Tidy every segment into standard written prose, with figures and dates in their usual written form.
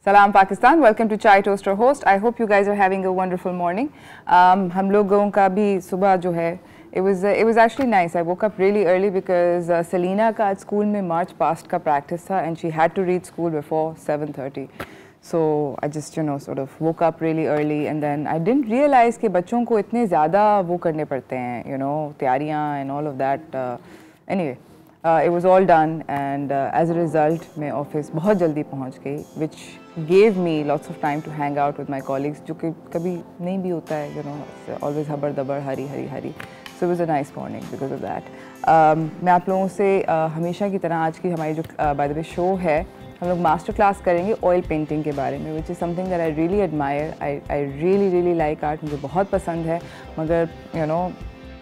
Salam Pakistan, welcome to Chai Toaster Host. I hope you guys are having a wonderful morning. हम लोगों का भी सुबह जो है it was actually nice. I woke up really early because Selena का आज स्कूल में march past का practice था and she had to reach school before 7:30. So I just sort of woke up really early and then I didn't realize कि बच्चों को इतने ज़्यादा वो करने पड़ते हैं तैयारियाँ and all of that. Anyway. It was all done and as a result मैं ऑफिस बहुत जल्दी पहुंच गई which gave me lots of time to hang out with my colleagues जो कि कभी नहीं भी होता है always हबर दबर Hari Hari Hari so it was a nice morning because of that. मैं आप लोगों से हमेशा की तरह आज की हमारी जो by the way show है हम लोग मास्टर क्लास करेंगे ऑयल पेंटिंग के बारे में which is something that I really admire. I really like art मुझे बहुत पसंद है मगर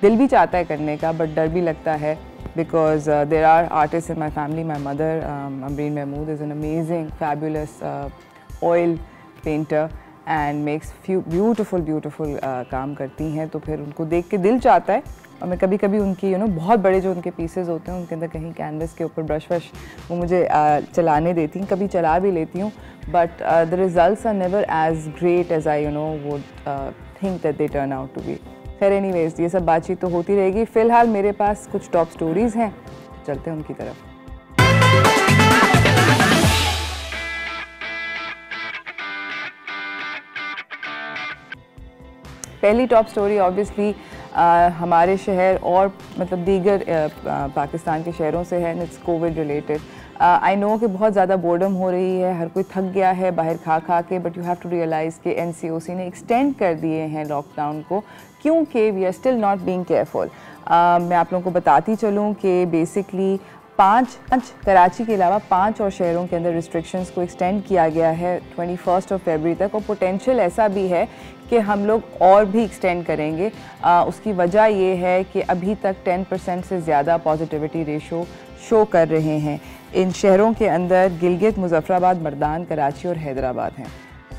दिल भी चाहता है करने का but डर भी लगता है because there are artists in my family. My mother, Amreen Mahmood, is an amazing, fabulous oil painter and makes beautiful काम करती हैं तो फिर उनको देख के दिल चाहता है और मैं कभी उनकी बहुत बड़े जो उनके पीसेस होते हैं उनके अंदर कहीं कैनवस के ऊपर ब्रश वश वो मुझे चलाने देती हैं कभी चला भी लेती हूँ but the results are never as great as I would think that they turn out to be. खैर एनीवेज ये सब बातचीत तो होती रहेगी. फ़िलहाल मेरे पास कुछ टॉप स्टोरीज़ हैं, चलते हैं उनकी तरफ. पहली टॉप स्टोरी ऑब्वियसली हमारे शहर और मतलब दीगर पाकिस्तान के शहरों से है. It's Covid related. I know कि बहुत ज़्यादा बोर्डम हो रही है, हर कोई थक गया है बाहर खा के but you have to realise कि NCOC ने एक्सटेंड कर दिए हैं लॉकडाउन को क्योंकि we are still not being careful. मैं आप लोगों को बताती चलूँ कि बेसिकली 5 कराची के अलावा 5 और शहरों के अंदर रिस्ट्रिक्शंस को एक्सटेंड किया गया है 21 फरवरी तक और पोटेंशियल ऐसा भी है कि हम लोग और भी एक्सटेंड करेंगे. उसकी वजह ये है कि अभी तक 10% से ज़्यादा पॉजिटिविटी रेशो शो कर रहे हैं. इन शहरों के अंदर गिलगित, मुजफ्फराबाद, मर्दान, कराची और हैदराबाद हैं.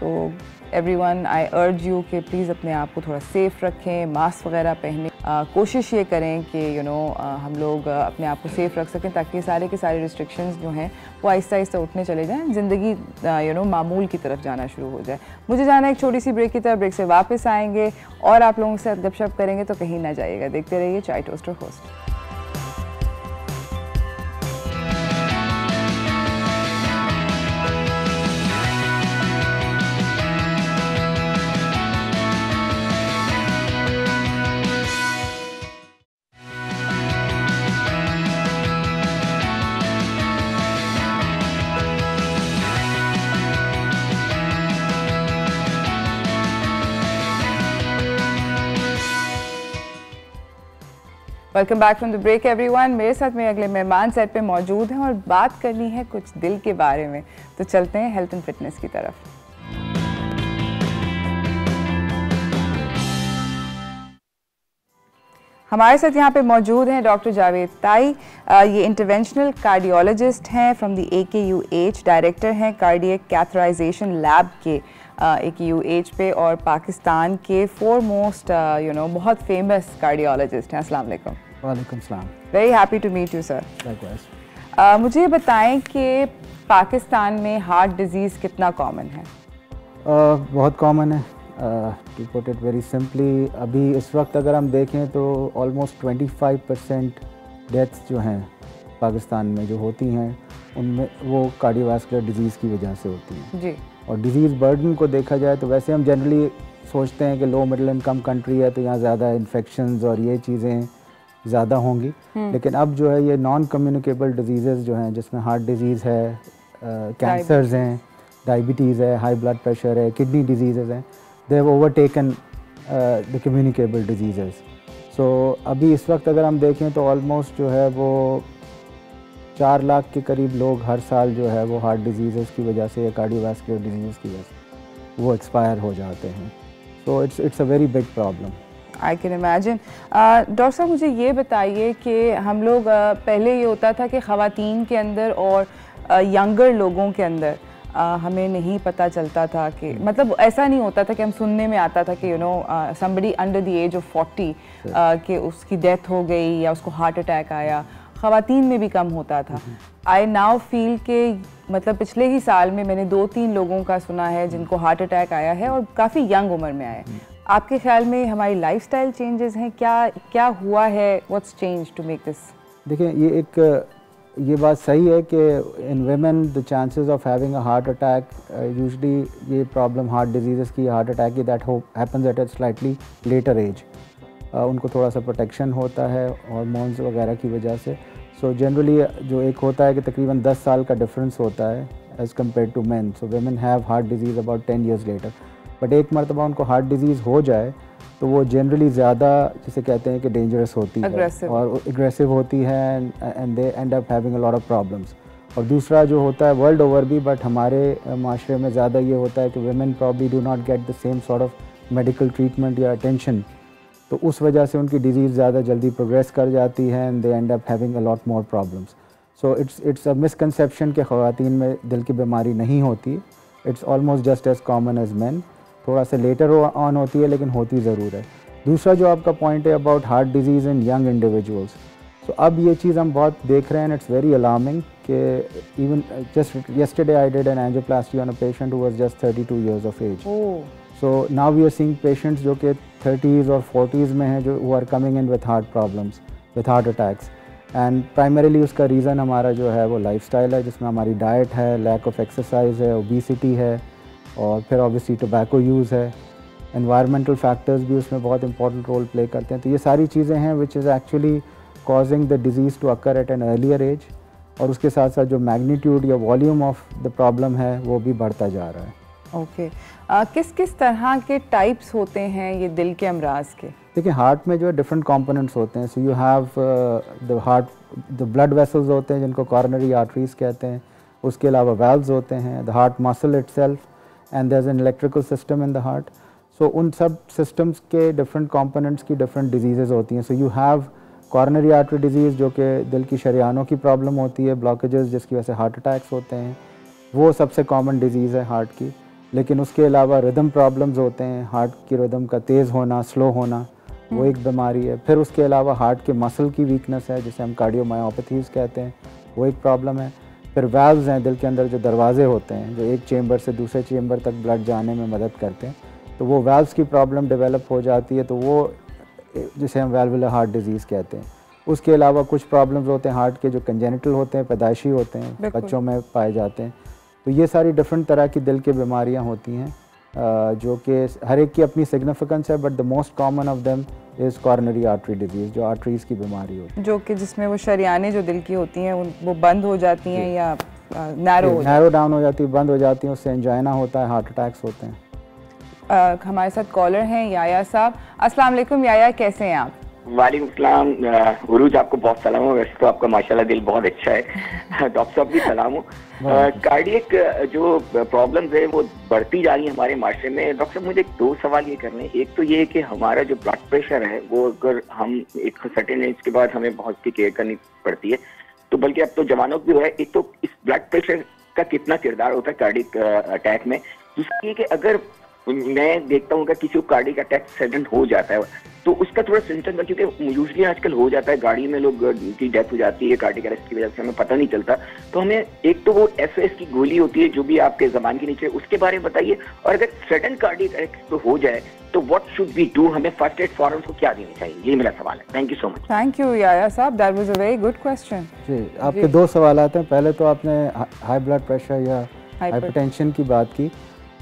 So everyone I urge you कि प्लीज़ अपने आप को थोड़ा सेफ़ रखें, मास्क वगैरह पहने. कोशिश ये करें कि हम लोग अपने आप को सेफ़ रख सकें ताकि सारे के सारे रिस्ट्रिक्शंस जो हैं वो आहिस्ता उठने चले जाएं, ज़िंदगी मामूल की तरफ जाना शुरू हो जाए. मुझे जाना एक छोटी सी ब्रेक की तरफ. ब्रेक से वापस आएंगे और आप लोगों के साथ गपशप करेंगे तो कहीं ना जाइएगा. देखते रहिए चाय toaster host. Welcome back from the break everyone. मेरे साथ मेरे अगले मेहमान सेट पे मौजूद हैं और बात करनी है कुछ दिल के बारे में. तो चलते हैं हेल्थ एंड फिटनेस की तरफ. हमारे साथ यहाँ पे मौजूद हैं डॉक्टर जावेद ताई. ये इंटरवेंशनल कार्डियोलॉजिस्ट हैं फ्रॉम द AKUH, डायरेक्टर हैं कार्डियक कैथराइजेशन लैब के AKUH पे और पाकिस्तान के फोरमोस्ट बहुत फेमस कार्डियोलॉजिस्ट हैं. अस्सलाम वालेकुम. वालेकुम सलाम. Very happy to meet you sir. Likewise. मुझे बताएं कि पाकिस्तान में हार्ट डिजीज़ कितना कॉमन है? बहुत कॉमन है. To put it very simply, अभी इस वक्त अगर हम देखें तो ऑलमोस्ट 25% डेथ्स जो हैं पाकिस्तान में जो होती हैं उनमें वो कार्डियोवास्कुलर डिजीज़ की वजह से होती हैं जी. और डिज़ीज़ बर्डन को देखा जाए तो वैसे हम जनरली सोचते हैं कि लो मिडिल इनकम कंट्री है तो यहाँ ज़्यादा इन्फेक्शंस और ये चीज़ें ज़्यादा होंगी. लेकिन अब जो है ये नॉन कम्युनिकेबल डिजीज़ जो हैं जिसमें हार्ट डिजीज़ है, कैंसर्स हैं, डायबिटीज़ है, हाई ब्लड प्रेशर है, किडनी डिजीज़ हैं, they have overtaken the communicable disease. So अभी इस वक्त अगर हम देखें तो ऑलमोस्ट जो है वो 4 लाख के करीब लोग हर साल जो है वो हार्ट डिजीज़ की वजह से या कार्डियोवास्कुलर डिजीज़ की वजह से वो एक्सपायर हो जाते हैं. So it's a very big problem. I can imagine. Doctor साहब मुझे ये बताइए कि हम लोग पहले ये होता था कि ख़वातीन के अंदर और यंगर लोगों के अंदर हमें नहीं पता चलता था कि मतलब ऐसा नहीं होता था कि हम सुनने में आता था कि somebody under the age of 40 कि उसकी डेथ हो गई या उसको हार्ट अटैक आया. ख़वातीन में भी कम होता था. आई नाउ फील के मतलब पिछले ही साल में मैंने 2-3 लोगों का सुना है जिनको हार्ट अटैक आया है और काफ़ी यंग उम्र में आया है। आपके ख्याल में हमारी लाइफस्टाइल चेंजेस हैं, क्या हुआ है, what's change to make this? देखिए ये बात सही है कि in women the chances of having a heart attack usually ये प्रॉब्लम हार्ट डिजीज़ की हार्ट अटैक की that happens at a slightly later age. उनको थोड़ा सा प्रोटेक्शन होता है हार्मोन्स वगैरह की वजह से। सो जनरली जो एक होता है कि तकरीबन 10 साल का डिफरेंस होता है as compare to man. So women have heart disease about 10 years later. But एक मरतबा उनको हार्ट डिजीज़ हो जाए तो वो जनरली ज़्यादा जिसे कहते हैं कि डेंजरस होती है और एग्रेसिव होती है and they and up having a lot of problems. और दूसरा जो होता है वर्ल्ड ओवर भी, बट हमारे माशरे में ज़्यादा ये होता है कि women probably do not get the same sort of medical treatment या अटेंशन, तो उस वजह से उनकी डिजीज़ ज़्यादा जल्दी प्रोग्रेस कर जाती है and they and up having a lot more problems. So it's a misconception कि ख़वातीन में दिल की बीमारी नहीं होती। It's almost just as common as man. थोड़ा सा लेटर ऑन होती है लेकिन होती ज़रूर है। दूसरा जो आपका पॉइंट है about heart disease in young individuals, तो अब ये चीज़ हम बहुत देख रहे हैं एंड इट्स वेरी अलार्मिंग कि even just yesterday I did an angioplasty on a patient who was just 32 years of age। So now we are seeing patients जो कि 30s और 40s में हैं जो who are coming in with heart problems, with heart attacks. And primarily उसका reason हमारा जो है वो लाइफस्टाइल है, जिसमें हमारी डाइट है, लैक ऑफ एक्सरसाइज है, ओबेसिटी है और फिर ऑब्वियसली टोबैको यूज़ है। एनवायरमेंटल फैक्टर्स भी उसमें बहुत इंपॉर्टेंट रोल प्ले करते हैं। तो ये सारी चीज़ें हैं which is actually causing the disease to occur at an earlier age. और उसके साथ साथ जो मैग्नीट्यूड या वॉल्यूम ऑफ द प्रॉब्लम है वो भी बढ़ता जा रहा है। ओके किस किस तरह के टाइप्स होते हैं ये दिल के अमराज के? देखिए हार्ट में जो है डिफरेंट कंपोनेंट्स होते हैं। So you have the heart, the blood vessels होते हैं जिनको कॉर्नरी आर्टरीज कहते हैं। उसके अलावा वाल्व्स होते हैं, the heart muscle itself and there is an electrical system in the heart. So उन सब सिस्टम्स के डिफरेंट कंपोनेंट्स की डिफरेंट डिजीज़ेज़ होती हैं। So you have coronary artery disease जो कि दिल की शरियानों की प्रॉब्लम होती है, ब्लॉकेजेस जिसकी वजह से हार्ट अटैक्स होते हैं, वो सबसे कॉमन डिजीज़ है हार्ट की। लेकिन उसके अलावा रिदम प्रॉब्लम्स होते हैं, हार्ट की रिदम का तेज़ होना, स्लो होना, वो एक बीमारी है। फिर उसके अलावा हार्ट के मसल की वीकनेस है जिसे हम कार्डियोमायोपैथीज़ कहते हैं, वो एक प्रॉब्लम है। फिर वाल्व्स हैं, दिल के अंदर जो दरवाजे होते हैं जो एक चेम्बर से दूसरे चेम्बर तक ब्लड जाने में मदद करते हैं, तो वो वाल्व्स की प्रॉब्लम डेवलप हो जाती है, तो वो जिसे हम वाल्वुलर हार्ट डिजीज़ कहते हैं। उसके अलावा कुछ प्रॉब्लम्स होते हैं हार्ट के जो कंजेनिटल होते हैं, पैदाइशी होते हैं, बच्चों में पाए जाते हैं। तो ये सारी डिफरेंट तरह की दिल की बीमारियां होती हैं जो कि हर एक की अपनी सिग्निफिकेंस है, but the most common of them is coronary artery disease, जो आर्टरीज़ की बीमारी होती है, जो कि जिसमें वो शरियानें जो दिल की होती हैं वो बंद हो जाती हैं या नैरो डाउन हो जाती है, बंद हो जाती हैं, उससे एंजाइना होता है, हार्ट अटैक्स होते हैं। हमारे साथ कॉलर हैं याया साहब। अस्सलाम वालेकुम याया, कैसे हैं आप? वालेकुम सलाम उरूज, आपको बहुत सलाम हो। वैसे तो आपका माशाल्लाह दिल बहुत अच्छा है। डॉक्टर साहब भी सलाम हो। कार्डियक जो प्रॉब्लम्स है वो बढ़ती जा रही है हमारे माशरे में। डॉक्टर साहब मुझे 2 सवाल ये करने हैं। एक तो ये है कि हमारा जो ब्लड प्रेशर है वो अगर हम एक सर्टेन एज के बाद हमें बहुत की केयर करनी पड़ती है, तो बल्कि अब तो जवानों की हो रहा है। एक तो इस ब्लड प्रेशर का कितना किरदार होता है कार्डियक अटैक में। दूसरा ये कि अगर मैं देखता हूँ कि किसी को कार्डियक अटैक सडन हो जाता है तो उसका थोड़ा सिम्टम है, क्योंकि यूजुअली आजकल हो जाता है, गाड़ी में लोग की डेथ हो जाती है कार्डियक अरेस्ट की वजह से, हमें पता नहीं चलता। तो हमें एक तो वो एसओएस की गोली होती है जो भी आपके ज़बान के नीचे, उसके बारे में बताइए। और अगर सडन कार्डियक अरेस्ट तो हो जाए तो व्हाट शुड वी डू, हमें फर्स्ट एड फॉरन को क्या देनी चाहिए, ये मेरा सवाल है। Thank you so much. Thank you याया साहब, that was a very good question. जी, आपके 2 सवाल आते हैं। पहले तो आपने हाई ब्लड प्रेशर या हाइपरटेंशन की बात की,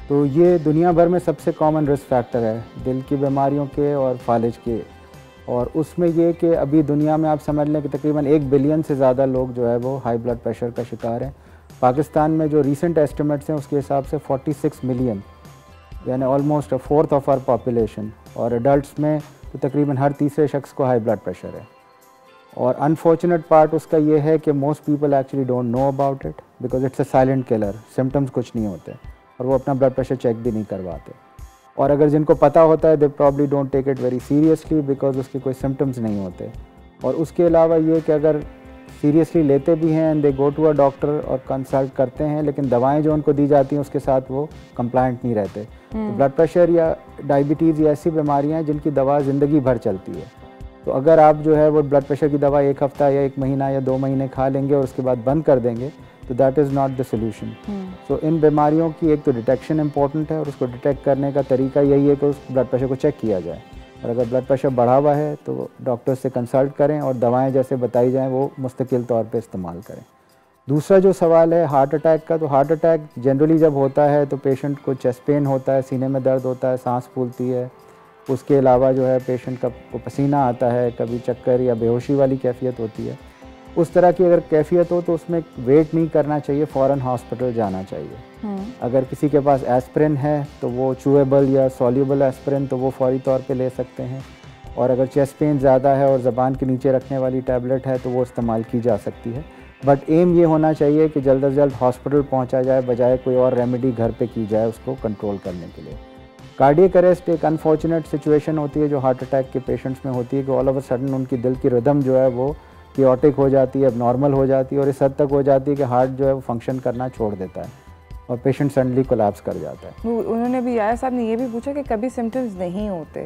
तो ये दुनिया भर में सबसे कॉमन रिस्क फैक्टर है दिल की बीमारियों के और फालिज के। और उसमें ये कि अभी दुनिया में आप समझ लें कि तकरीबन 1 बिलियन से ज़्यादा लोग जो है वो हाई ब्लड प्रेशर का शिकार हैं। पाकिस्तान में जो रीसेंट एस्टिमेट्स हैं उसके हिसाब से 46 मिलियन, यानी ऑलमोस्ट 1/4 ऑफ आवर पॉपुलेशन। और एडल्ट्स में तो तकरीबन हर तीसरे शख्स को हाई ब्लड प्रेशर है। और अनफॉर्चुनेट पार्ट उसका ये है कि most people actually don't know about it because it's a silent killer. Symptoms कुछ नहीं होते और वो अपना ब्लड प्रेशर चेक भी नहीं करवाते। और अगर जिनको पता होता है they probably don't take it very seriously because उसके कोई सिम्टम्स नहीं होते। और उसके अलावा ये कि अगर सीरियसली लेते भी हैं and they go to a doctor और कंसल्ट करते हैं, लेकिन दवाएं जो उनको दी जाती हैं उसके साथ वो कंप्लायंट नहीं रहते। तो ब्लड प्रेशर या डायबिटीज़ या ऐसी बीमारियां हैं जिनकी दवा ज़िंदगी भर चलती है। तो अगर आप जो है वो ब्लड प्रेशर की दवा 1 हफ्ता या 1 महीना या 2 महीने खा लेंगे और उसके बाद बंद कर देंगे तो that is not the solution. So इन बीमारियों की एक तो डिटेक्शन इंपॉर्टेंट है और उसको डिटेक्ट करने का तरीका यही है कि उस ब्लड प्रेशर को चेक किया जाए, और अगर ब्लड प्रेशर बढ़ा हुआ है तो डॉक्टर से कंसल्ट करें और दवाएं जैसे बताई जाएं वो मुस्तकिल तौर पे इस्तेमाल करें। दूसरा जो सवाल है हार्ट अटैक का, तो हार्ट अटैक जनरली जब होता है तो पेशेंट को चेस्ट पेन होता है, सीने में दर्द होता है, सांस फूलती है, उसके अलावा जो है पेशेंट को पसीना आता है, कभी चक्कर या बेहोशी वाली कैफियत होती है। उस तरह की अगर कैफियत हो तो उसमें वेट नहीं करना चाहिए, फ़ौरन हॉस्पिटल जाना चाहिए। अगर किसी के पास एस्पिरिन है तो वो चूएबल या सॉल्यूबल एस्पिरिन तो वो फौरी तौर पे ले सकते हैं, और अगर चेस्ट पेन ज़्यादा है और ज़बान के नीचे रखने वाली टैबलेट है तो वो इस्तेमाल की जा सकती है। बट एम ये होना चाहिए कि जल्द से जल्द हॉस्पिटल पहुंचा जाए, बजाय कोई और रेमेडी घर पे की जाए उसको कंट्रोल करने के लिए। कार्डियक अरेस्ट एक अनफॉर्चुनेट सिचुएशन होती है जो हार्ट अटैक के पेशेंट्स में होती है कि ऑल ऑफ अ सडन उनकी दिल की रिदम जो है वो क्योटिक हो जाती है, नॉर्मल हो जाती है, और इस हद तक हो जाती है कि हार्ट जो है वो फंक्शन करना छोड़ देता है और पेशेंट सडनली कोलैप्स कर जाता है। उन्होंने भी आया साहब ने ये भी पूछा कि कभी सिम्टम्स नहीं होते,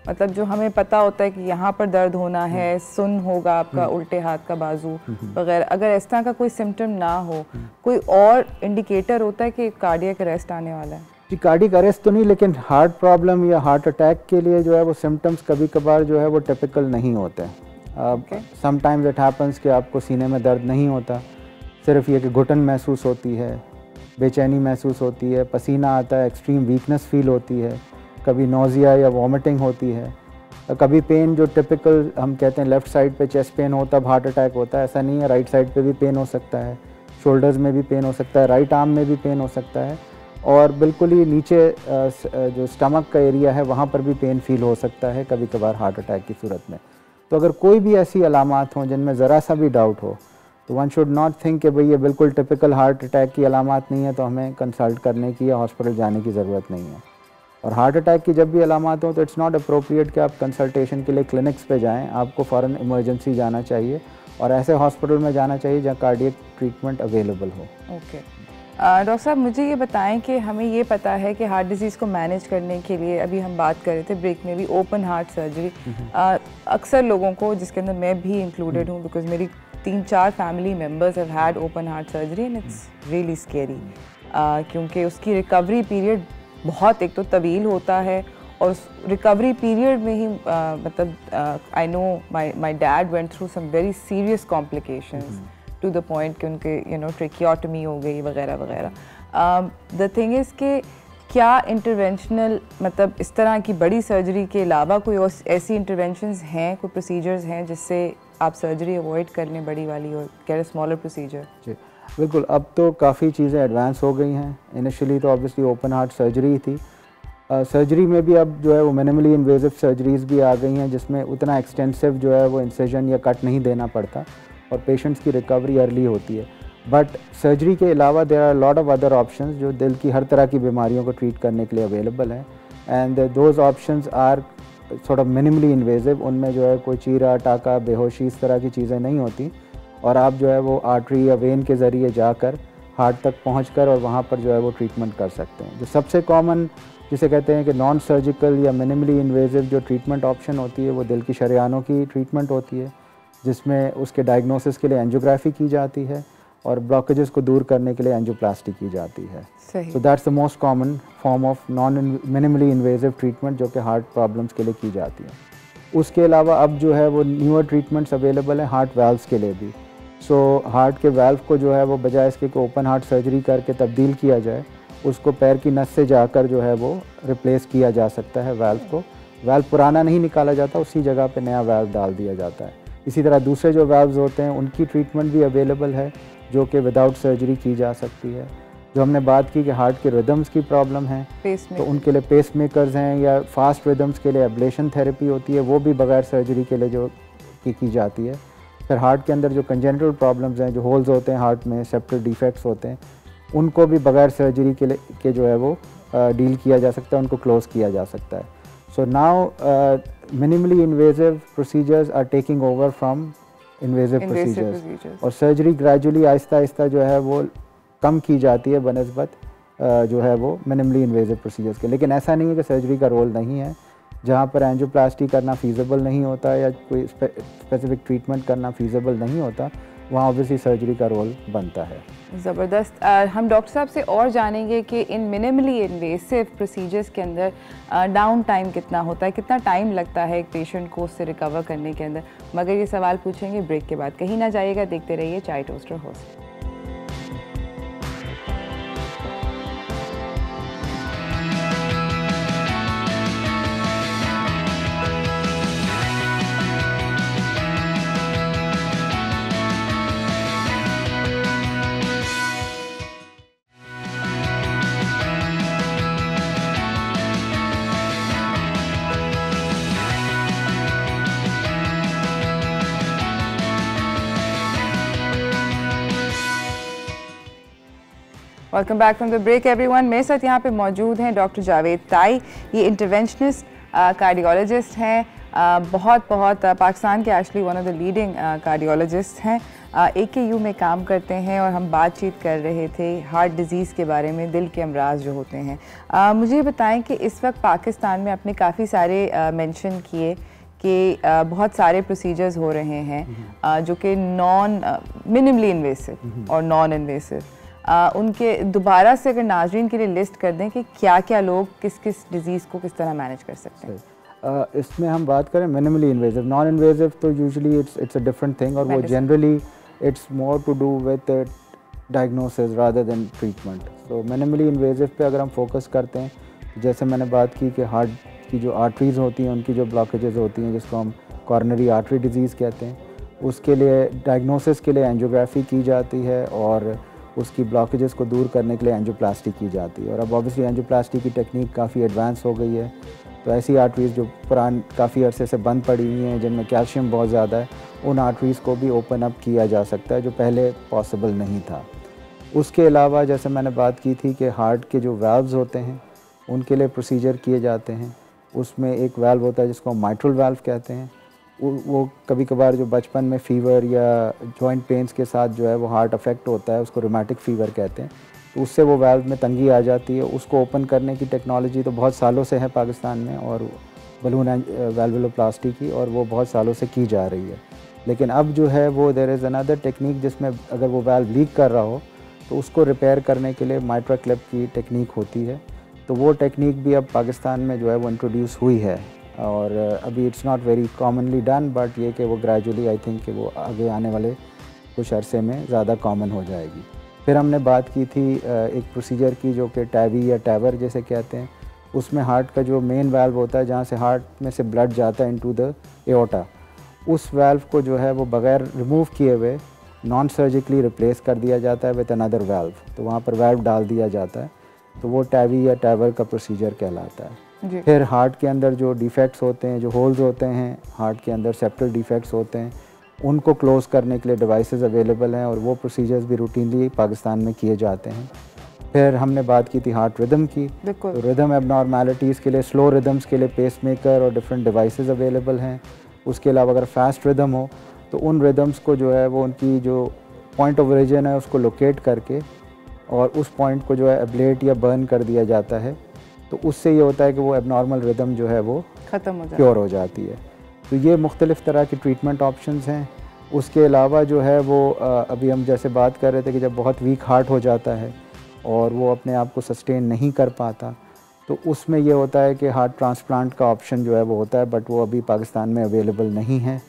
मतलब जो हमें पता होता है कि यहाँ पर दर्द होना है, सुन होगा आपका, उल्टे हाथ का बाजू वगैरह, अगर इस तरह का कोई सिम्टम ना हो, कोई और इंडिकेटर होता है कि कार्डियक अरेस्ट आने वाला है? जी, कार्डियक अरेस्ट तो नहीं, लेकिन हार्ट प्रॉब्लम या हार्ट अटैक के लिए जो है वो सिम्टम्स कभी कभार जो है वो टिपिकल नहीं होते हैं। समटाइम्स इट हैपन्स कि आपको सीने में दर्द नहीं होता, सिर्फ ये कि घुटन महसूस होती है, बेचैनी महसूस होती है, पसीना आता है, एक्सट्रीम वीकनेस फील होती है, कभी नोज़िया या वॉमिटिंग होती है, कभी पेन जो टिपिकल हम कहते हैं लेफ़्ट साइड पे चेस्ट पेन हो तब हार्ट अटैक होता है, ऐसा नहीं है, राइट साइड पे भी पेन हो सकता है, शोल्डर्स में भी पेन हो सकता है, राइट आर्म में भी पेन हो सकता है, और बिल्कुल ही नीचे जो स्टमक का एरिया है वहाँ पर भी पेन फील हो सकता है कभी कभार हार्ट अटैक की सूरत में। तो अगर कोई भी ऐसी अलामात हों जिनमें ज़रा सा भी डाउट हो तो वन शुड नॉट थिंक कि भाई ये बिल्कुल टिपिकल हार्ट अटैक की अलामात नहीं है तो हमें कंसल्ट करने की या हॉस्पिटल जाने की ज़रूरत नहीं है। और हार्ट अटैक की जब भी अलामात हो तो इट्स नॉट अप्रोप्रिएट कि आप कंसल्टेशन के लिए क्लिनिक्स पे जाएं, आपको फ़ौरन इमरजेंसी जाना चाहिए और ऐसे हॉस्पिटल में जाना चाहिए जहाँ कार्डियक ट्रीटमेंट अवेलेबल हो। ओके डॉक्टर साहब, मुझे ये बताएं कि हमें ये पता है कि हार्ट डिजीज़ को मैनेज करने के लिए, अभी हम बात कर रहे थे ब्रेक में भी, ओपन हार्ट सर्जरी अक्सर लोगों को, जिसके अंदर मैं भी इंक्लूडेड हूँ, बिकॉज मेरी 3-4 family members have had open heart surgery and it's really scary, क्योंकि उसकी रिकवरी पीरियड बहुत एक तो तवील होता है, और उस रिकवरी पीरियड में ही मतलब I know my dad went through some very serious complications to the point कि उनके ट्रेकियोटमी हो गई वगैरह वगैरह। द थिंग इज़ कि क्या इंटरवेंशनल, मतलब इस तरह की बड़ी सर्जरी के अलावा कोई ऐसी इंटरवेंशंस हैं, कोई प्रोसीजर्स हैं जिससे आप सर्जरी अवॉइड कर लें बड़ी वाली और गेट अ स्मॉलर प्रोसीजर? जी बिल्कुल, अब तो काफ़ी चीज़ें एडवांस हो गई हैं। इनिशियली तो ऑब्वियसली ओपन हार्ट सर्जरी थी, सर्जरी में भी अब जो है वो मिनिमली इन्वेजिव सर्जरीज़ भी आ गई हैं जिसमें उतना एक्सटेंसिव जो है वो इंसिजन या कट नहीं देना पड़ता और पेशेंट्स की रिकवरी अर्ली होती है। बट सर्जरी के अलावा there are lot of other options जो दिल की हर तरह की बीमारियों को ट्रीट करने के लिए अवेलेबल हैं, and those options are sort of minimally invasive. उनमें जो है कोई चीरा, टाका, बेहोशी इस तरह की चीज़ें नहीं होती, और आप जो है वो आर्टरी या वेन के ज़रिए जाकर हार्ट तक पहुंचकर और वहाँ पर जो है वो ट्रीटमेंट कर सकते हैं। जो सबसे कॉमन जिसे कहते हैं कि नॉन सर्जिकल या मिनिमली इन्वेजिव जो ट्रीटमेंट ऑप्शन होती है वो दिल की शरेयानों की ट्रीटमेंट होती है, जिसमें उसके डायग्नोसिस के लिए एंजियोग्राफी की जाती है और ब्लॉकेजेस को दूर करने के लिए एंजियोप्लास्टी की जाती है। So that's the most common form of non minimally invasive treatment जो कि हार्ट प्रॉब्लम्स के लिए की जाती है। उसके अलावा अब जो है वो न्यूअर ट्रीटमेंट्स अवेलेबल हैं हार्ट वाल्व्स के लिए भी। सो हार्ट के वाल्व को जो है वो बजाय इसके कि ओपन हार्ट सर्जरी करके तब्दील किया जाए, उसको पैर की नस से जाकर जो है वो रिप्लेस किया जा सकता है वाल्व को। वाल्व पुराना नहीं निकाला जाता, उसी जगह पे नया वाल्व डाल दिया जाता है। इसी तरह दूसरे जो वाल्व्स होते हैं उनकी ट्रीटमेंट भी अवेलेबल है जो कि विदाउट सर्जरी की जा सकती है। जो हमने बात की कि हार्ट के रिदम्स की प्रॉब्लम है तो उनके लिए पेस मेकर्स हैं, या फास्ट रिदम्स के लिए एब्लेशन थेरेपी होती है, वो भी बगैर सर्जरी के लिए जो की जाती है। फिर हार्ट के अंदर जो कंजेनिटल प्रॉब्लम्स हैं, जो होल्स होते हैं हार्ट में, सेप्टल डिफेक्ट्स होते हैं, उनको भी बगैर सर्जरी के जो है वो डील किया जा सकता है, उनको क्लोज़ किया जा सकता है। So now minimally invasive procedures are taking over from invasive procedures और सर्जरी ग्रेजुअली आहिस्ता आहिस्ता जो है वो कम की जाती है बनस्बत जो है वो minimally invasive procedures के। लेकिन ऐसा नहीं है कि सर्जरी का रोल नहीं है, जहाँ पर एंजियोप्लास्टी करना फीजिबल नहीं होता या कोई स्पेसिफिक ट्रीटमेंट करना फीजिबल नहीं होता, वहाँ ऑब्वियसली सर्जरी का रोल बनता है। ज़बरदस्त। हम डॉक्टर साहब से और जानेंगे कि इन मिनिमली इन्वेसिव प्रोसीजर्स के अंदर डाउन टाइम कितना होता है, कितना टाइम लगता है एक पेशेंट को उससे रिकवर करने के अंदर, मगर ये सवाल पूछेंगे ब्रेक के बाद। कहीं ना जाइएगा, देखते रहिए चाय toaster host. Welcome back from the break everyone. मेरे साथ यहाँ पे मौजूद हैं डॉक्टर जावेद ताई। ये इंटरवेंशनिस्ट कार्डियोलॉजिस्ट हैं, बहुत पाकिस्तान के actually one of the leading cardiologist हैं। AKU में काम करते हैं और हम बातचीत कर रहे थे हार्ट डिज़ीज़ के बारे में, दिल के अमराज जो होते हैं। मुझे बताएं कि इस वक्त पाकिस्तान में आपने काफ़ी सारे मेंशन किए कि बहुत सारे प्रोसीजर्स हो रहे हैं जो कि मिनिमली इन्वेसिव और नॉन इन्वेसिव। उनके दोबारा से अगर नाज़रीन के लिए लिस्ट कर दें कि क्या क्या लोग किस किस डिज़ीज़ को किस तरह मैनेज कर सकते हैं। इसमें हम बात करें मिनिमली इन्वेसिव, नॉन इन्वेसिव तो usually it's a different thing, और वो generally it's more to do with diagnosis rather than treatment. तो मिनिमली इन्वेसिव पे अगर हम फोकस करते हैं, जैसे मैंने बात की कि हार्ट की जो आर्टरीज़ होती हैं उनकी जो ब्लॉकेजेस होती हैं, जिसको हम कॉर्नरी आर्टरी डिजीज़ कहते हैं, उसके लिए डायग्नोसिस के लिए एंजियोग्राफी की जाती है और उसकी ब्लॉकेजेस को दूर करने के लिए एंजियोप्लास्टी की जाती है। और अब ऑब्वियसली एंजियोप्लास्टी की टेक्निक काफ़ी एडवांस हो गई है, तो ऐसी आर्टरीज़ जो काफ़ी अरसे से बंद पड़ी हुई हैं, जिनमें कैल्शियम बहुत ज़्यादा है, उन आर्टरीज़ को भी ओपन अप किया जा सकता है, जो पहले पॉसिबल नहीं था। उसके अलावा जैसे मैंने बात की थी कि हार्ट के जो वाल्व्स होते हैं उनके लिए प्रोसीजर किए जाते हैं। उसमें एक वाल्व होता है जिसको हम माइट्रल वाल्व कहते हैं। वो कभी कभार जो बचपन में फ़ीवर या जॉइंट पेन्स के साथ जो है वो हार्ट अफेक्ट होता है, उसको रोमैटिक फ़ीवर कहते हैं, तो उससे वो वाल्व में तंगी आ जाती है। उसको ओपन करने की टेक्नोलॉजी तो बहुत सालों से है पाकिस्तान में, और बलून वाल्वुलोप्लास्टी की, और वो बहुत सालों से की जा रही है। लेकिन अब जो है वो देयर इज़ अनदर टेक्निक जिसमें अगर वो वाल्व लीक कर रहा हो तो उसको रिपेयर करने के लिए माइट्रा क्लिप की टेक्निक होती है। तो वो टेक्निक भी अब पाकिस्तान में जो है वो इंट्रोड्यूस हुई है, और अभी it's not very commonly done, but ये कि वो ग्रेजुअली आई थिंक कि वो आगे आने वाले कुछ अरसे में ज़्यादा कॉमन हो जाएगी। फिर हमने बात की थी एक प्रोसीजर की जो कि टैवी या टैवर जैसे कहते हैं। उसमें हार्ट का जो मेन वाल्व होता है, जहाँ से हार्ट में से ब्लड जाता है इनटू द एओर्टा, उस वाल्व को जो है वो बग़ैर रिमूव किए हुए नॉन सर्जिकली रिप्लेस कर दिया जाता है विद अनदर वाल्व। तो वहाँ पर वाल्व डाल दिया जाता है, तो वो टैवी या टैवर का प्रोसीजर कहलाता है। फिर हार्ट के अंदर जो डिफेक्ट्स होते हैं, जो होल्स होते हैं हार्ट के अंदर, सेप्टल डिफेक्ट्स होते हैं, उनको क्लोज़ करने के लिए डिवाइसेस अवेलेबल हैं, और वो प्रोसीजर्स भी रूटीनली पाकिस्तान में किए जाते हैं। फिर हमने बात की थी हार्ट रिदम की। तो रिदम एबनॉर्मेलिटीज़ के लिए, स्लो रिदम्स के लिए पेसमेकर और डिफरेंट डिवाइसेस अवेलेबल हैं। उसके अलावा अगर फास्ट रिदम हो तो उन रिदम्स को जो है वो उनकी जो पॉइंट ऑफ ओरिजिन है उसको लोकेट करके और उस पॉइंट को जो है एब्लेट या बर्न कर दिया जाता है। तो उससे ये होता है कि वो एबनॉर्मल रिदम जो है वो ख़त्म हो जाती, प्योर हो जाती है। तो ये मुख्तलिफ़ तरह की ट्रीटमेंट ऑप्शंस हैं। उसके अलावा जो है वो अभी हम जैसे बात कर रहे थे कि जब बहुत वीक हार्ट हो जाता है और वो अपने आप को सस्टेन नहीं कर पाता, तो उसमें ये होता है कि हार्ट ट्रांसप्लांट का ऑप्शन जो है वो होता है, बट वो अभी पाकिस्तान में अवेलेबल नहीं है।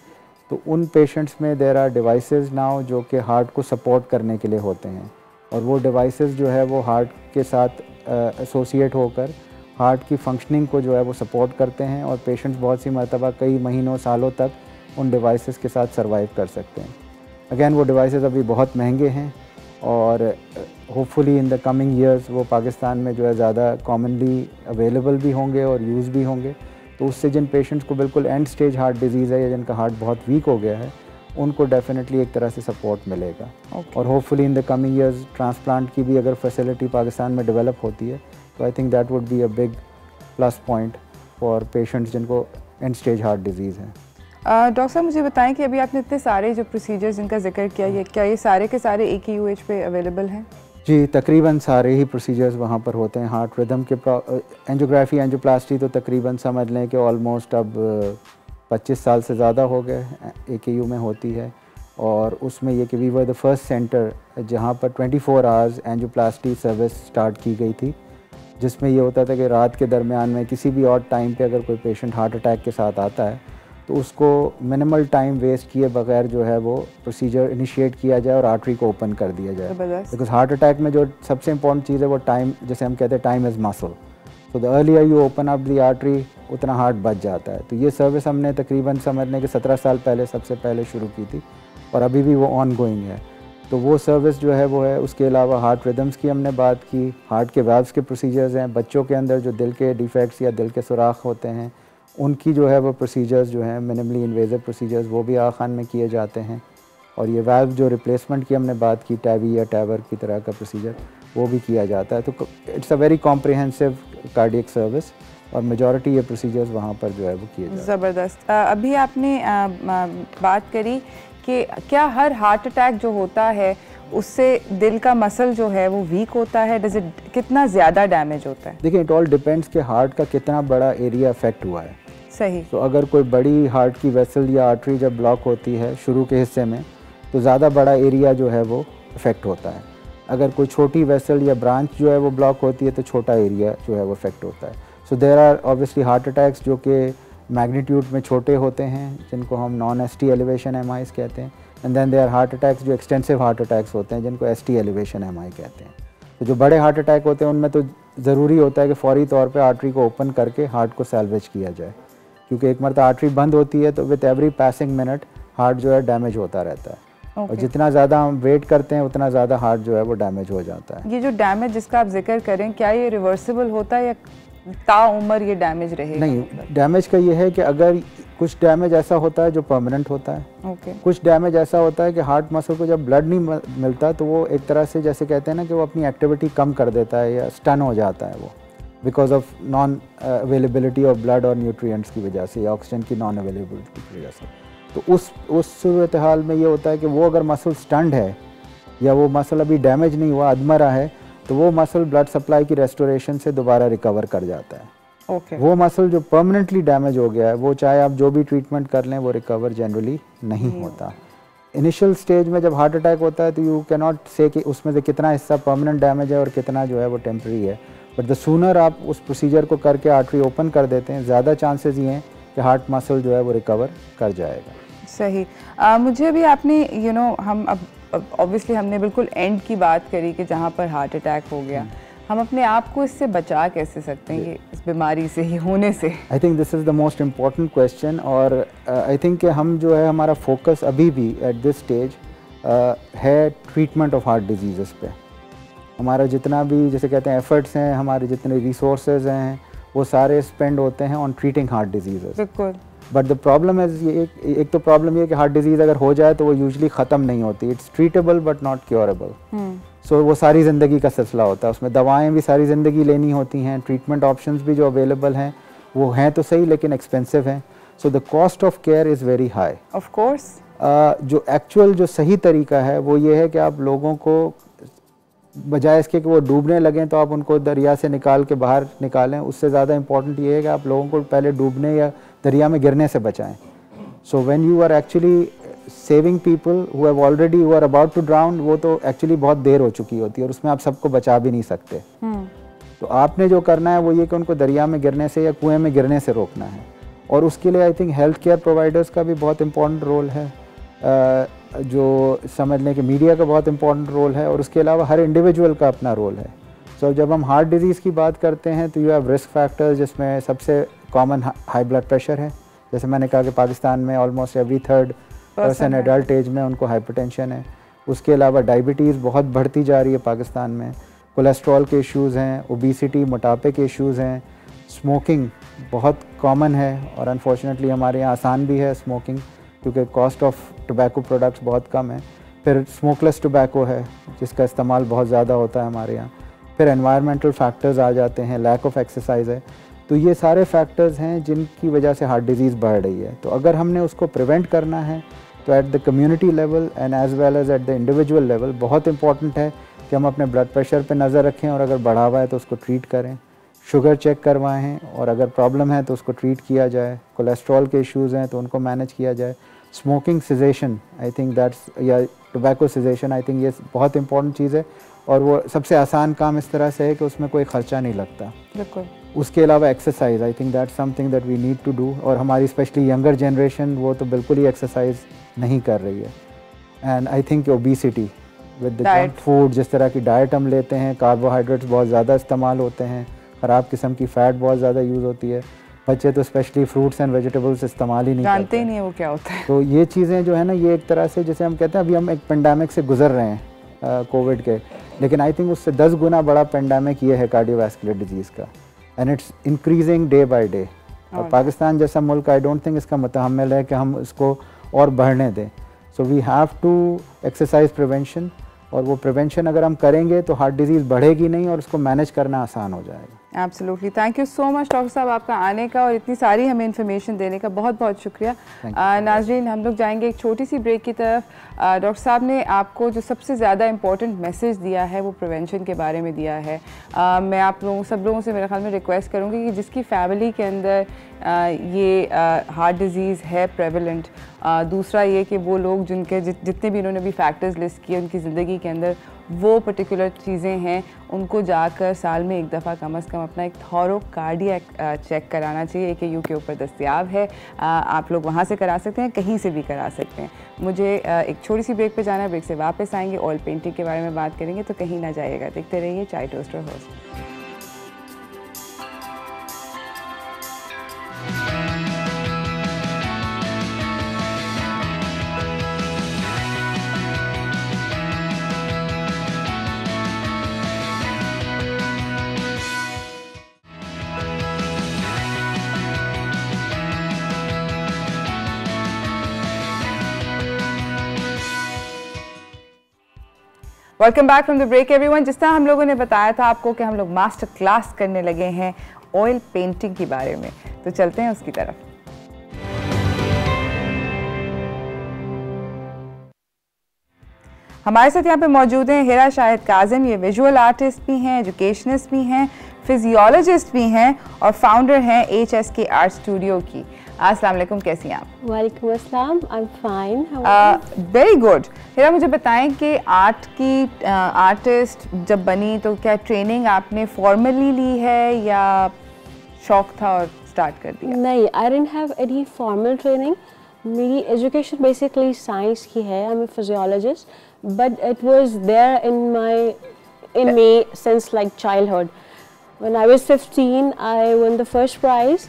तो उन पेशेंट्स में देयर आर डिवाइसेस नाउ जो कि हार्ट को सपोर्ट करने के लिए होते हैं, और वो डिवाइसेस जो है वो हार्ट के साथ एसोसिएट होकर हार्ट की फंक्शनिंग को जो है वो सपोर्ट करते हैं, और पेशेंट्स बहुत सी मरतबा कई महीनों सालों तक उन डिवाइसेस के साथ सर्वाइव कर सकते हैं। अगेन वो डिवाइसेस अभी बहुत महंगे हैं, और hopefully in the coming years वो पाकिस्तान में जो है ज़्यादा कॉमनली अवेलेबल भी होंगे और यूज़ भी होंगे। तो उससे जिन पेशेंट्स को बिल्कुल एंड स्टेज हार्ट डिजीज़ है या जिनका हार्ट बहुत वीक हो गया है, उनको डेफिनेटली एक तरह से सपोर्ट मिलेगा। और hopefully in the coming years transplant की भी अगर फैसिलिटी पाकिस्तान में डेवलप होती है तो I think that would be a big plus point for patients जिनको एंड स्टेज हार्ट डिजीज़ है। डॉक्टर साहब मुझे बताएं कि अभी आपने इतने सारे जो प्रोसीजर्स जिनका जिक्र किया, ये क्या ये सारे के सारे AKUH पे अवेलेबल हैं? जी, तकरीबन सारे ही प्रोसीजर्स वहाँ पर होते हैं। हार्ट रिदम के एंजियोग्राफी, एंजियोप्लास्टी तो तकरीबन समझ लें कि ऑलमोस्ट अब 25 साल से ज़्यादा हो गए AKU में होती है। और उसमें ये कि we were the first center जहाँ पर 24 आवर्स एंजियोप्लास्टी सर्विस स्टार्ट की गई थी, जिसमें ये होता था कि रात के दरमियान में किसी भी और टाइम पे अगर कोई पेशेंट हार्ट अटैक के साथ आता है तो उसको मिनिमल टाइम वेस्ट किए बगैर जो है वो प्रोसीजर इनिशिएट किया जाए और आर्टरी को ओपन कर दिया जाए। बिकॉज हार्ट अटैक में जो सबसे इंपॉर्टेंट चीज़ है वो टाइम, जैसे हम कहते हैं टाइम इज़ मसल, तो the earlier you open up the artery उतना हार्ट बच जाता है। तो ये सर्विस हमने तकरीबन समझने के 17 साल पहले सबसे पहले शुरू की थी और अभी भी वो ऑन गोइंग है। तो वो सर्विस जो है वो है। उसके अलावा हार्ट रिदम्स की हमने बात की, हार्ट के वाल्व्स के प्रोसीजर्स हैं, बच्चों के अंदर जो दिल के डिफेक्ट्स या दिल के सुराख होते हैं उनकी जो है वो प्रोसीजर्स जो हैं मिनिमली इन्वेजिव प्रोसीजर्स वो भी आगा खान में किए जाते हैं। और ये वाल्व जो रिप्लेसमेंट की हमने बात की, टैवी या टैवर की तरह का प्रोसीजर वो भी किया जाता है। तो it's a very comprehensive cardiac service और मेजॉरिटी ये प्रोसीजर्स वहाँ पर जो है वो किए जाते हैं। ज़बरदस्त। अभी आपने बात करी कि क्या हर हार्ट अटैक जो होता है उससे दिल का मसल जो है वो वीक होता है? कितना ज़्यादा डैमेज होता है? देखिए, इट ऑल डिपेंड्स कि हार्ट का कितना बड़ा एरिया अफेक्ट हुआ है। सही। तो अगर कोई बड़ी हार्ट की वेसल या आर्टरी जब ब्लॉक होती है शुरू के हिस्से में तो ज़्यादा बड़ा एरिया जो है वो अफेक्ट होता है। अगर कोई छोटी वेसल या ब्रांच जो है वो ब्लॉक होती है तो छोटा एरिया जो है वो अफेक्ट होता है। So there are obviously heart attacks जो कि मैग्नीट्यूड में छोटे होते हैं जिनको हम नॉन ST एलिवेशन MIs कहते हैं, and then there heart attacks जो एक्सटेंसिव हार्ट अटैक्स होते हैं जिनको ST एलिवेशन MI कहते हैं। तो जो बड़े हार्ट अटैक होते हैं उनमें तो ज़रूरी होता है कि फ़ौरी तौर पे आर्टरी को ओपन करके हार्ट को सैल्वेज किया जाए, क्योंकि एक मरतबा आर्टरी बंद होती है तो with every passing minute heart जो है डैमेज होता रहता है। और जितना ज़्यादा हम वेट करते हैं उतना ज़्यादा हार्ट जो है वो डैमेज हो जाता है। ये जो डैमेज जिसका आप जिक्र करें, क्या ये रिवर्सिबल होता है या ताउम्र ये डैमेज रहेगा? नहीं, डैमेज का ये है कि अगर कुछ डैमेज ऐसा होता है जो परमानेंट होता है, कुछ डैमेज ऐसा होता है कि हार्ट मसल को जब ब्लड नहीं मिलता तो वो एक तरह से जैसे कहते हैं ना कि वो अपनी एक्टिविटी कम कर देता है या स्टन हो जाता है वो, because of non availability of blood और न्यूट्रिएंट्स की वजह से या ऑक्सीजन की नॉन अवेलेबिलिटी की वजह से। तो उस सूरत हाल में ये होता है कि वो अगर मसल स्टंड है या वो मसल अभी डैमेज नहीं हुआ, अधमरा है, तो वो मसल ब्लड सप्लाई की रेस्टोरेशन से दोबारा रिकवर कर जाता है। वो मसल जो परमानेंटली डैमेज हो गया है वो चाहे आप जो भी ट्रीटमेंट कर लें वो रिकवर जनरली नहीं होता। इनिशियल स्टेज में जब हार्ट अटैक होता है तो यू कैन नॉट से कि उसमें से कितना हिस्सा परमानेंट डैमेज है और कितना जो है वो टेम्प्रेरी है, बट द सूनर आप उस प्रोसीजर को करके आर्टरी ओपन कर देते हैं, ज़्यादा चांसेस ये हैं कि हार्ट मसल जो है वो रिकवर कर जाएगा। सही। मुझे भी आपने हम अब ऑब्वियसली हमने बिल्कुल एंड की बात करी कि जहाँ पर हार्ट अटैक हो गया, हम अपने आप को इससे बचा कैसे सकते हैं इस बीमारी से ही होने से? I think this is the most important question. और आई थिंक कि हम जो है हमारा फोकस अभी भी एट दिस स्टेज है ट्रीटमेंट ऑफ हार्ट डिजीज़ पे। हमारा जितना भी जैसे कहते हैं एफर्ट्स हैं, हमारे जितने रिसोर्सेज हैं वो सारे स्पेंड होते हैं ऑन ट्रीटिंग हार्ट डिजीज़। बिल्कुल। बट द प्रॉब्लम है एक तो प्रॉब्लम ये है कि हार्ट डिजीज़ अगर हो जाए तो वो यूजली ख़त्म नहीं होती, it's treatable but not curable. So वो सारी ज़िंदगी का सिलसिला होता है, उसमें दवाएं भी सारी ज़िंदगी लेनी होती हैं, ट्रीटमेंट ऑप्शंस भी जो अवेलेबल हैं वो हैं तो सही लेकिन एक्सपेंसिव हैं। So the cost of care is very high. Of course. जो एक्चुअल जो सही तरीका है वो ये है कि आप लोगों को बजाय इसके कि वो डूबने लगें तो आप उनको दरिया से निकाल के बाहर निकालें, उससे ज़्यादा इंपॉर्टेंट ये है कि आप लोगों को पहले डूबने या दरिया में गिरने से बचाएं। So when you are actually saving people who have already who are about to drown, वो तो एक्चुअली बहुत देर हो चुकी होती है और उसमें आप सबको बचा भी नहीं सकते। तो आपने जो करना है वो ये कि उनको दरिया में गिरने से या कुएं में गिरने से रोकना है। और उसके लिए I think health care providers का भी बहुत इंपॉर्टेंट रोल है, जो समझ लें कि मीडिया का बहुत इंपॉर्टेंट रोल है, और उसके अलावा हर इंडिविजुअल का अपना रोल है। सो जब हम हार्ट डिजीज़ की बात करते हैं तो यू हैव रिस्क फैक्टर्स, जिसमें सबसे कॉमन हाई ब्लड प्रेशर है। जैसे मैंने कहा कि पाकिस्तान में almost every third person adult age में उनको हाइपरटेंशन है। उसके अलावा डायबिटीज़ बहुत बढ़ती जा रही है पाकिस्तान में, कोलेस्ट्रॉल के इश्यूज़ हैं, ओबेसिटी मोटापे के इश्यूज़ हैं, स्मोकिंग बहुत कॉमन है और अनफॉर्चुनेटली हमारे यहाँ आसान भी है स्मोकिंग क्योंकि कॉस्ट ऑफ टोबैको प्रोडक्ट्स बहुत कम है। फिर स्मोकलेस टोबैको है जिसका इस्तेमाल बहुत ज़्यादा होता है हमारे यहाँ। फिर एनवायरमेंटल फैक्टर्स आ जाते हैं, लैक ऑफ एक्सरसाइज है। तो ये सारे फैक्टर्स हैं जिनकी वजह से हार्ट डिजीज़ बढ़ रही है। तो अगर हमने उसको प्रिवेंट करना है तो at the community level and as well as at the individual level बहुत इंपॉर्टेंट है कि हम अपने ब्लड प्रेशर पे नज़र रखें और अगर बढ़ा हुआ है तो उसको ट्रीट करें, शुगर चेक करवाएं और अगर प्रॉब्लम है तो उसको ट्रीट किया जाए, कोलेस्ट्रॉल के इश्यूज़ हैं तो उनको मैनेज किया जाए। Smoking caseation, I think that's, या टोबैको सिजेशन, आई थिंक ये बहुत इंपॉर्टेंट चीज़ है और वो सबसे आसान काम इस तरह से है कि उसमें कोई ख़र्चा नहीं लगता। बिल्कुल। उसके अलावा exercise, I think that's something that we need to do, और हमारी स्पेशली यंगर जनरेशन वो तो बिल्कुल ही एक्सरसाइज नहीं कर रही है। And I think obesity with the junk food, जिस तरह की डाइट हम लेते हैं, कार्बोहाइड्रेट्स बहुत ज़्यादा इस्तेमाल होते हैं, ख़राब किस्म की फ़ैट बहुत ज़्यादा यूज़ होती है, बच्चे तो स्पेशली फ्रूट्स एंड वेजिटेबल्स इस्तेमाल ही नहीं जानते ही नहीं है वो क्या होता है। तो ये चीज़ें जो है ना, ये एक तरह से जैसे हम कहते हैं अभी हम एक पेंडेमिक से गुजर रहे हैं कोविड के, लेकिन आई थिंक उससे 10 गुना बड़ा पेंडेमिक ये है कार्डियोवैस्कुलर डिजीज़ का, and it's increasing day by day. और पाकिस्तान जैसा मुल्क, आई डोंट थिंक इसका मुतहम्मिल है कि हम इसको और बढ़ने दें। So we have to exercise prevention, और वो प्रिवेंशन अगर हम करेंगे तो हार्ट डिजीज़ बढ़ेगी नहीं और उसको मैनेज करना आसान हो जाएगा। Absolutely, thank you so much doctor साहब, आपका आने का और इतनी सारी हमें इन्फॉर्मेशन देने का बहुत बहुत शुक्रिया। नाज़रीन, हम लोग जाएंगे एक छोटी सी ब्रेक की तरफ। डॉक्टर साहब ने आपको जो सबसे ज़्यादा इम्पोर्टेंट मैसेज दिया है वो प्रिवेंशन के बारे में दिया है। मैं आप लोगों सब लोगों से मेरे ख्याल में रिक्वेस्ट करूँगी कि जिसकी फैमिली के अंदर ये हार्ट डिज़ीज़ है प्रेवलेंट, दूसरा ये कि वो लोग जिनके जितने भी इन्होंने भी फैक्टर्स लिस्ट किए उनकी ज़िंदगी के अंदर वो पर्टिकुलर चीज़ें हैं, उनको जाकर साल में एक दफ़ा कम से कम अपना एक थॉरो कार्डियक चेक कराना चाहिए। AKU के ऊपर दस्तयाब है, आप लोग वहाँ से करा सकते हैं, कहीं से भी करा सकते हैं। मुझे एक छोटी सी ब्रेक पे जाना है, ब्रेक से वापस आएंगे, ऑयल पेंटिंग के बारे में बात करेंगे, तो कहीं ना जाइएगा, देखते रहिए चाय toaster host. Welcome back from the break everyone. जिस तरह हम लोगों ने बताया था आपको कि हम लोग मास्टर क्लास करने लगे हैं ऑयल पेंटिंग के बारे में, तो चलते हैं उसकी तरफ। हमारे साथ यहाँ पे मौजूद हैं हिरा शाहिद काजिम, ये विजुअल आर्टिस्ट भी हैं, एजुकेशनिस्ट भी हैं, फिजियोलॉजिस्ट भी हैं और फाउंडर हैं HSK आर्ट स्टूडियो की। अस्सलाम वालेकुम, कैसी हैं आप? वालेकुम अस्सलाम, I am fine. Very good. Hira, मुझे बताएं कि आर्ट की आर्टिस्ट जब बनी तो क्या ट्रेनिंग आपने फॉर्मली ली है या शौक था और स्टार्ट कर दिया? नहीं, I didn't have any formal training. मेरी एजुकेशन बेसिकली साइंस की है, I am a physiologist, but it was there in me since like childhood. When I was 15 I won the first prize,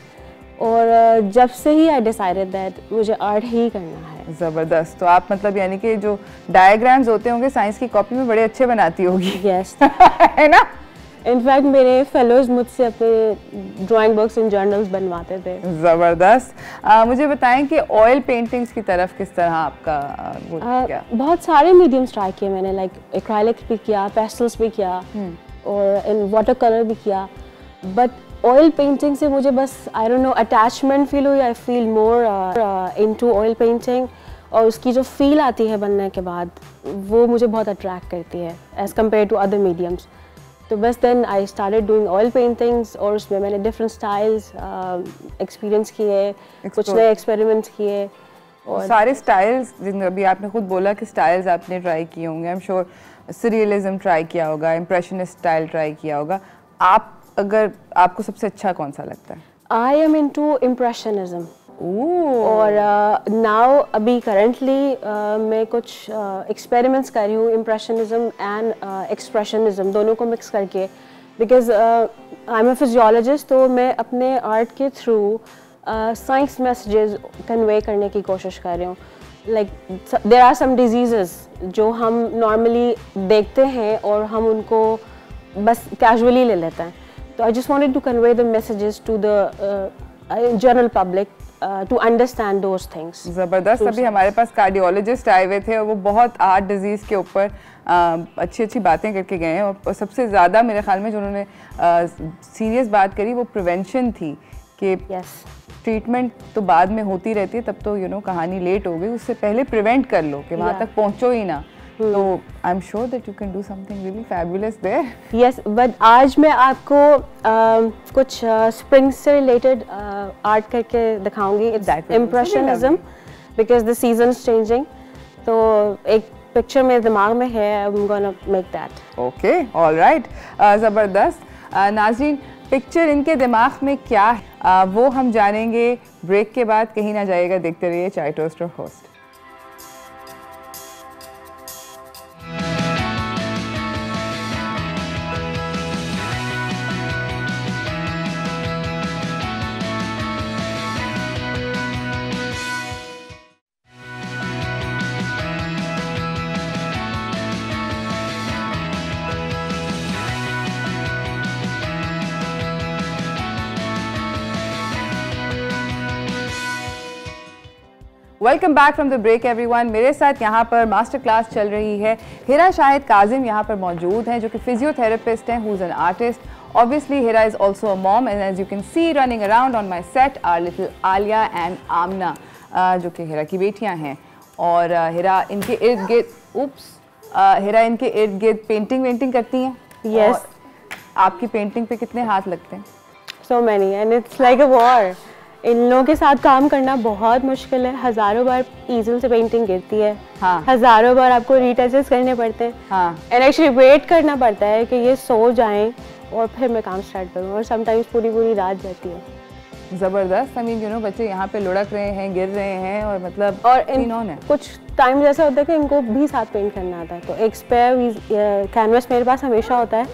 और जब से ही आई डिसाइडेड दैट मुझे art ही करना है। ज़बरदस्त। तो आप मतलब यानी कि जो डायग्राम्स होते होंगे साइंस की कॉपी में बड़े अच्छे बनाती होगी। यस है ना? इनफैक्ट मेरे फेलोज मुझसे अपने ड्राइंग बुक्स एंड जर्नल्स बनवाते थे। ज़बरदस्त। मुझे बताएं कि ऑयल पेंटिंग्स की तरफ किस तरह आपका वो क्या? बहुत सारे मीडियम्स ट्राई किए मैंने, लाइक एक्रेलिक्स भी किया, पेस्टल्स भी किया और इन वाटर कलर भी किया, बट ऑयल पेंटिंग से मुझे बस I don't know attachment feel हुई। I feel more into oil painting, और उसकी जो फील आती है बनने के बाद वो मुझे बहुत अट्रैक्ट करती है as compare to other mediums. तो बस then I started doing oil paintings, और उसमें मैंने डिफरेंट स्टाइल्स एक्सपीरियंस किए, कुछ नए एक्सपेरिमेंट्स किए। और सारे स्टाइल्स जिन अभी आपने खुद बोला कि स्टाइल्स आपने ट्राई किए होंगे, आई एम श्योर सरियलिज्म ट्राई किया होगा, इम्प्रेशनिस्ट स्टाइल ट्राई किया होगा। आप अगर आपको सबसे अच्छा कौन सा लगता है? I am into impressionism. और नाउ अभी करंटली मैं कुछ एक्सपेरिमेंट्स कर रही हूँ इम्प्रेशनिज्म एंड एक्सप्रेशनिज्म दोनों को मिक्स करके, because I am a physiologist, तो मैं अपने आर्ट के थ्रू साइंस मैसेजेस कन्वे करने की कोशिश कर रही हूँ। Like there are some diseases जो हम नॉर्मली देखते हैं और हम उनको बस कैजुअली ले लेते हैं, तो I just wanted to convey the messages to the general public to understand those things. ज़बरदस्त। अभी हमारे पास कार्डियोलॉजिस्ट आए हुए थे और वो बहुत हार्ट डिजीज़ के ऊपर अच्छी अच्छी बातें करके गए हैं, और सबसे ज़्यादा मेरे ख्याल में जो उन्होंने सीरियस बात करी वो प्रिवेंशन थी कि ट्रीटमेंट तो बाद में होती रहती है, तब तो कहानी लेट हो गई, उससे पहले प्रिवेंट कर लो कि वहाँ तक पहुँचो ही ना। तो I am sure that you can do something really fabulous there. Yes, but आज मैं आपको कुछ स्प्रिंग से रिलेटेड आर्ट करके दिखाऊंगी। It's impressionism because the seasons changing. तो एक पिक्चर मेरे दिमाग में है, I am gonna make that. Okay, alright, ज़बरदस्त। नाज़रीन, पिक्चर इनके दिमाग में क्या है वो हम जानेंगे ब्रेक के बाद। कहीं ना जाइएगा, देखते रहिए चाय toaster host. Welcome back from the break everyone. मेरे साथ यहाँ पर मास्टर क्लास चल रही है। हिरा शाहिद काजिम यहाँ पर मौजूद हैं जो कि फिजियोथेरेपिस्ट हैं, who is an artist. Obviously Hira is also a mom and as you can see running around on my set are little Alia and Amna, जो कि हिरा की बेटियाँ हैं। और हिरा इनके इर्द गिर्द हिरा इनके इर्द गिर्द पेंटिंग वेंटिंग करती हैं। Yes. आपकी पेंटिंग पे कितने हाथ लगते हैं? So many and it's like a war. इन लोगों के साथ काम करना बहुत मुश्किल है। हज़ारों बार ईज़ल से पेंटिंग गिरती है। हाँ। हज़ारों बार आपको रीटचेस करने पड़ते हैं। हाँ। एंड एक्चुअली वेट करना पड़ता है कि ये सो जाएं और फिर मैं काम स्टार्ट करूँ, और समटाइम्स पूरी रात जाती है। ज़बरदस्त। आई मीन यू नो, बच्चे यहाँ पे लुढ़क रहे हैं, गिर रहे हैं, और मतलब और कुछ टाइम जैसा होता है कि इनको भी साथ पेंट करना आता है। तो एक स्पेयर कैनवस मेरे पास हमेशा होता है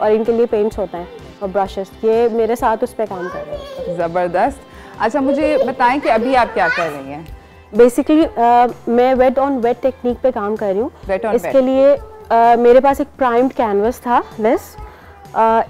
और इनके लिए पेंट्स होते हैं और ब्रशेस, ये मेरे साथ उस पर काम कर रहे हैं। ज़बरदस्त। अच्छा, मुझे बताएं कि अभी आप क्या कर रही हैं? बेसिकली मैं वेट ऑन वेट टेक्निक पे काम कर रही हूँ। इसके लिए मेरे पास एक प्राइम्ड कैनवस था दिस,